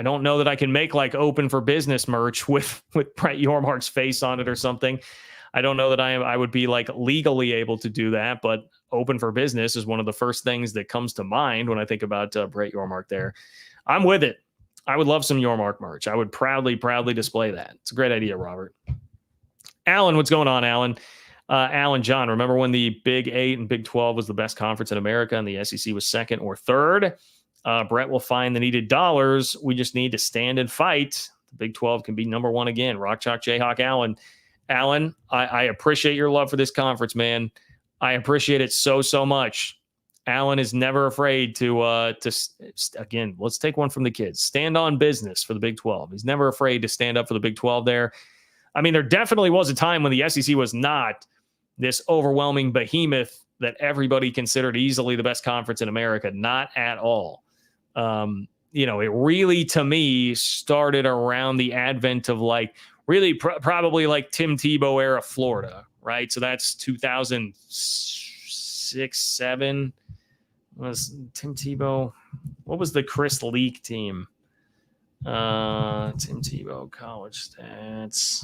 don't know that I can make like Open for Business merch with Brett Yormark's face on it or something. I don't know that I would be like legally able to do that, but Open for Business is one of the first things that comes to mind when I think about Brett Yormark there. I'm with it. I would love some Yormark merch. I would proudly display that. It's a great idea, Robert. Alan, what's going on, Alan? Alan John, remember when the Big 8 and Big 12 was the best conference in America and the SEC was second or third? Brett will find the needed dollars. We just need to stand and fight. The Big 12 can be number one again. Rock Chalk Jayhawk Alan. Alan, I appreciate your love for this conference, man. I appreciate it so much. Alan is never afraid to again, let's take one from the kids. Stand on business for the Big 12. He's never afraid to stand up for the Big 12 there. I mean, there definitely was a time when the SEC was not this overwhelming behemoth that everybody considered easily the best conference in America. Not at all. It really, to me, started around the advent of really probably like Tim Tebow era Florida, right? So that's 2006, 7. Was Tim Tebow? What was the Chris Leak team? Tim Tebow college stats.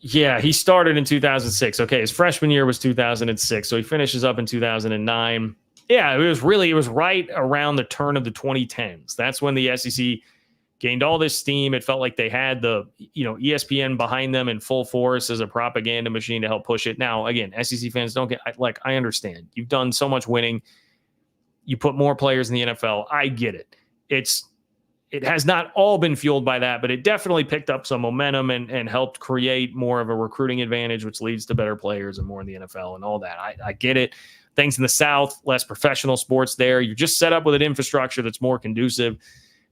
Yeah, he started in 2006. Okay, his freshman year was 2006, so he finishes up in 2009. Yeah, it was right around the turn of the 2010s. That's when the SEC gained all this steam. It felt like they had the ESPN behind them in full force as a propaganda machine to help push it. Now, again, SEC fans don't get I understand. You've done so much winning. You put more players in the NFL. I get it. It has not all been fueled by that, but it definitely picked up some momentum and helped create more of a recruiting advantage, which leads to better players and more in the NFL and all that. I get it. Things in the South, less professional sports there. You're just set up with an infrastructure that's more conducive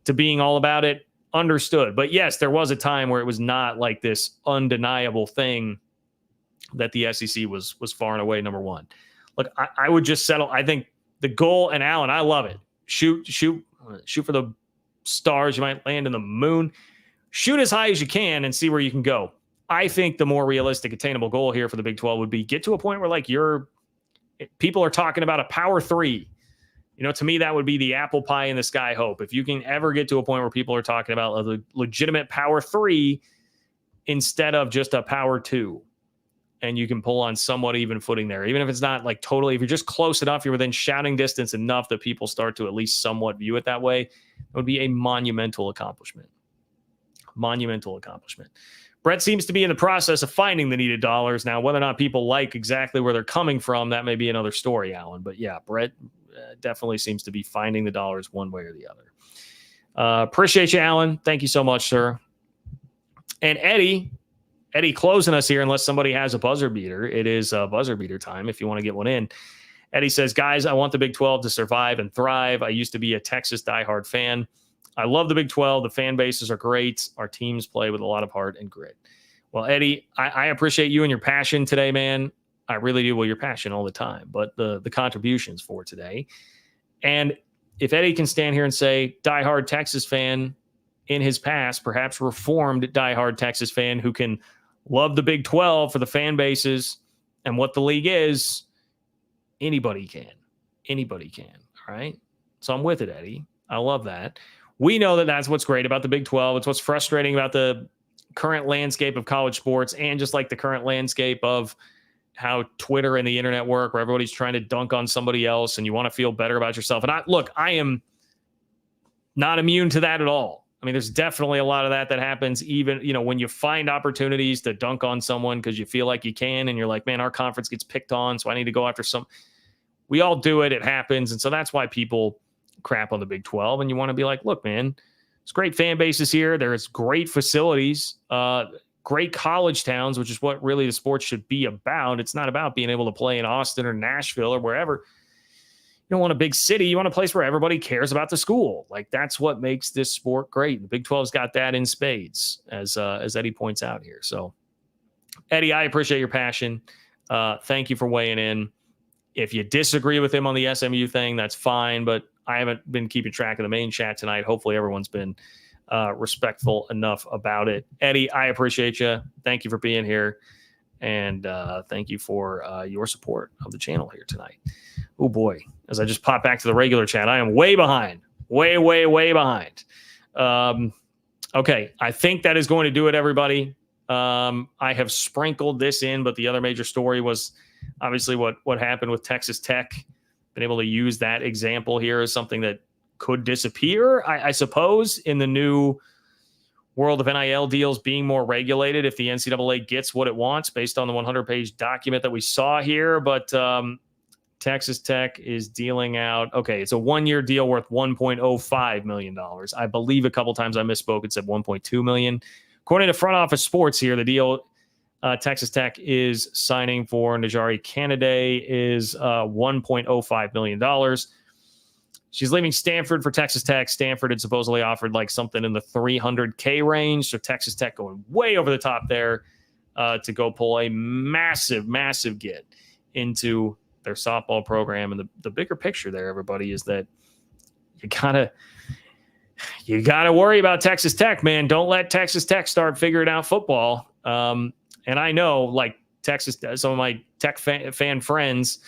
to being all about it. Understood. But yes, there was a time where it was not like this undeniable thing that the SEC was far and away number one. Look, I would just settle. I think the goal, and Alan, I love it. Shoot for the stars. You might land in the moon. Shoot as high as you can and see where you can go. I think the more realistic, attainable goal here for the Big 12 would be get to a point where people are talking about a power 3. To me, that would be the apple pie in the sky hope. If you can ever get to a point where people are talking about a legitimate power 3 instead of just a power 2, and you can pull on somewhat even footing there, even if it's not totally, if you're just close enough, you're within shouting distance enough that people start to at least somewhat view it that way, it would be a monumental accomplishment. Brett seems to be in the process of finding the needed dollars. Now, whether or not people like exactly where they're coming from, that may be another story, Alan. But yeah, Brett definitely seems to be finding the dollars one way or the other. Appreciate you, Alan. Thank you so much, sir. And Eddie closing us here, unless somebody has a buzzer beater. It is buzzer beater time if you want to get one in. Eddie says, guys, I want the Big 12 to survive and thrive. I used to be a Texas diehard fan. I love the Big 12. The fan bases are great. Our teams play with a lot of heart and grit. Well, Eddie, I appreciate you and your passion today, man. I really do. Well, your passion all the time, but the contributions for today. And if Eddie can stand here and say diehard Texas fan in his past, perhaps reformed diehard Texas fan who can love the Big 12 for the fan bases and what the league is, anybody can. All right. So I'm with it, Eddie. I love that. We know that that's what's great about the Big 12. It's what's frustrating about the current landscape of college sports and just the current landscape of how Twitter and the internet work, where everybody's trying to dunk on somebody else and you want to feel better about yourself. And I am not immune to that at all. I mean, there's definitely a lot of that happens even, when you find opportunities to dunk on someone because you feel like you can, and you're like, man, our conference gets picked on, so I need to go after some. We all do it. It happens. And so that's why people crap on the Big 12. And you want to be like, look, man, it's great fan bases here. There's great facilities, great college towns, which is what really the sport should be about. It's not about being able to play in Austin or Nashville or wherever. You don't want a big city. You want a place where everybody cares about the school. That's what makes this sport great. The Big 12's got that in spades, as Eddie points out here. So, Eddie, I appreciate your passion. Thank you for weighing in. If you disagree with him on the SMU thing, that's fine, but I haven't been keeping track of the main chat tonight. Hopefully everyone's been respectful enough about it. Eddie, I appreciate you. Thank you for being here. And thank you for your support of the channel here tonight. Oh, boy. As I just pop back to the regular chat, I am way behind. Way behind. Okay. I think that is going to do it, everybody. I have sprinkled this in, but the other major story was obviously what happened with Texas Tech. Been able to use that example here as something that could disappear, I suppose, in the new world of NIL deals being more regulated if the NCAA gets what it wants based on the 100-page document that we saw here. But Texas Tech is dealing out, okay, it's a one-year deal worth $1.05 million. I believe a couple times I misspoke. It said $1.2 million. According to Front Office Sports here, the deal Texas Tech is signing for Najari Canaday is $1.05 million. She's leaving Stanford for Texas Tech. Stanford had supposedly offered like something in the $300K range. So Texas Tech going way over the top there to go pull a massive, massive get into their softball program. And the bigger picture there, everybody, is that you gotta worry about Texas Tech, man. Don't let Texas Tech start figuring out football. And I know, like Texas, some of my Tech fan friends,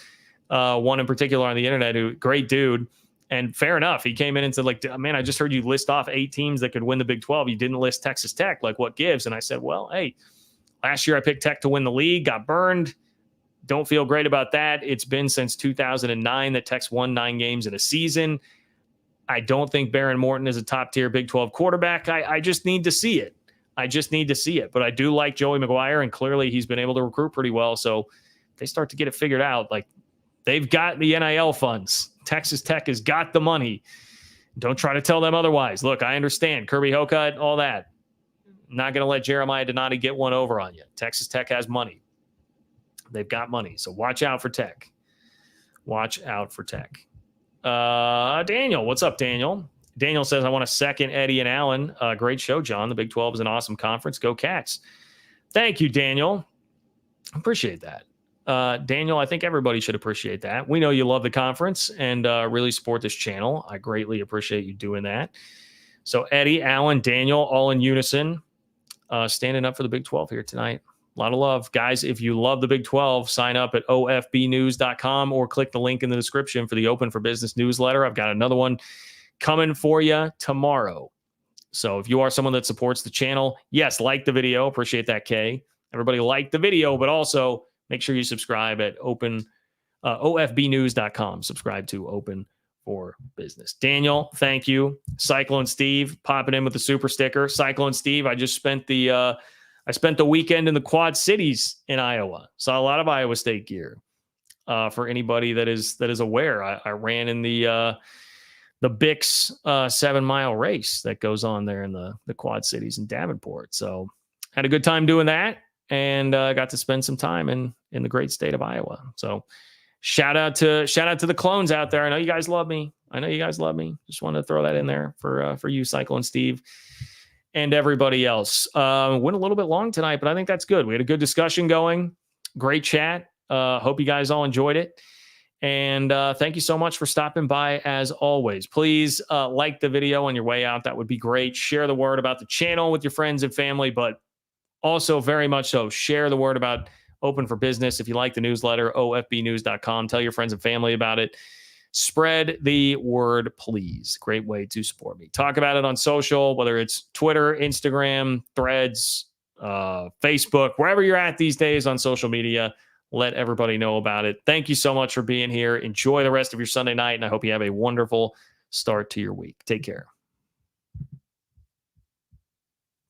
one in particular on the internet, who great dude. And fair enough. He came in and said, like, man, I just heard you list off 8 teams that could win the Big 12. You didn't list Texas Tech. Like, what gives? And I said, well, hey, last year I picked Tech to win the league, got burned. Don't feel great about that. It's been since 2009 that Tech's won 9 games in a season. I don't think Baron Morton is a top-tier Big 12 quarterback. I just need to see it. But I do like Joey McGuire, and clearly he's been able to recruit pretty well. So if they start to get it figured out, like, they've got the NIL funds. Texas Tech has got the money. Don't try to tell them otherwise. Look, I understand. Kirby Hocutt, all that. Not going to let Jeremiah Donati get one over on you. Texas Tech has money. They've got money. So watch out for Tech. Daniel, what's up, Daniel? Daniel says, I want to second Eddie and Allen. Great show, John. The Big 12 is an awesome conference. Go Cats. Thank you, Daniel. Appreciate that. Daniel, I think everybody should appreciate that. We know you love the conference and really support this channel. I greatly appreciate you doing that. So Eddie, Allen, Daniel, all in unison, standing up for the Big 12 here tonight. A lot of love. Guys, if you love the Big 12, sign up at ofbnews.com or click the link in the description for the Open for Business newsletter. I've got another one coming for you tomorrow. So if you are someone that supports the channel, yes, like the video. Appreciate that, Kay. Everybody like the video, but also make sure you subscribe at ofbnews.com. Subscribe to Open for Business. Daniel, thank you. Cyclone Steve popping in with the super sticker. Cyclone Steve, I just spent the weekend in the Quad Cities in Iowa. Saw a lot of Iowa State gear. For anybody that is aware, I ran in the Bix 7-mile race that goes on there in the Quad Cities in Davenport. So had a good time doing that. And got to spend some time in the great state of Iowa. So shout out to the clones out there. I know you guys love me. Just wanted to throw that in there for you, Cyclone Steve, and everybody else. Went a little bit long tonight, but I think that's good. We had a good discussion going. Great chat. Hope you guys all enjoyed it. And thank you so much for stopping by as always. Please like the video on your way out. That would be great. Share the word about the channel with your friends and family, but also, very much so, share the word about Open for Business. If you like the newsletter, ofbnews.com. Tell your friends and family about it. Spread the word, please. Great way to support me. Talk about it on social, whether it's Twitter, Instagram, Threads, Facebook, wherever you're at these days on social media. Let everybody know about it. Thank you so much for being here. Enjoy the rest of your Sunday night, and I hope you have a wonderful start to your week. Take care.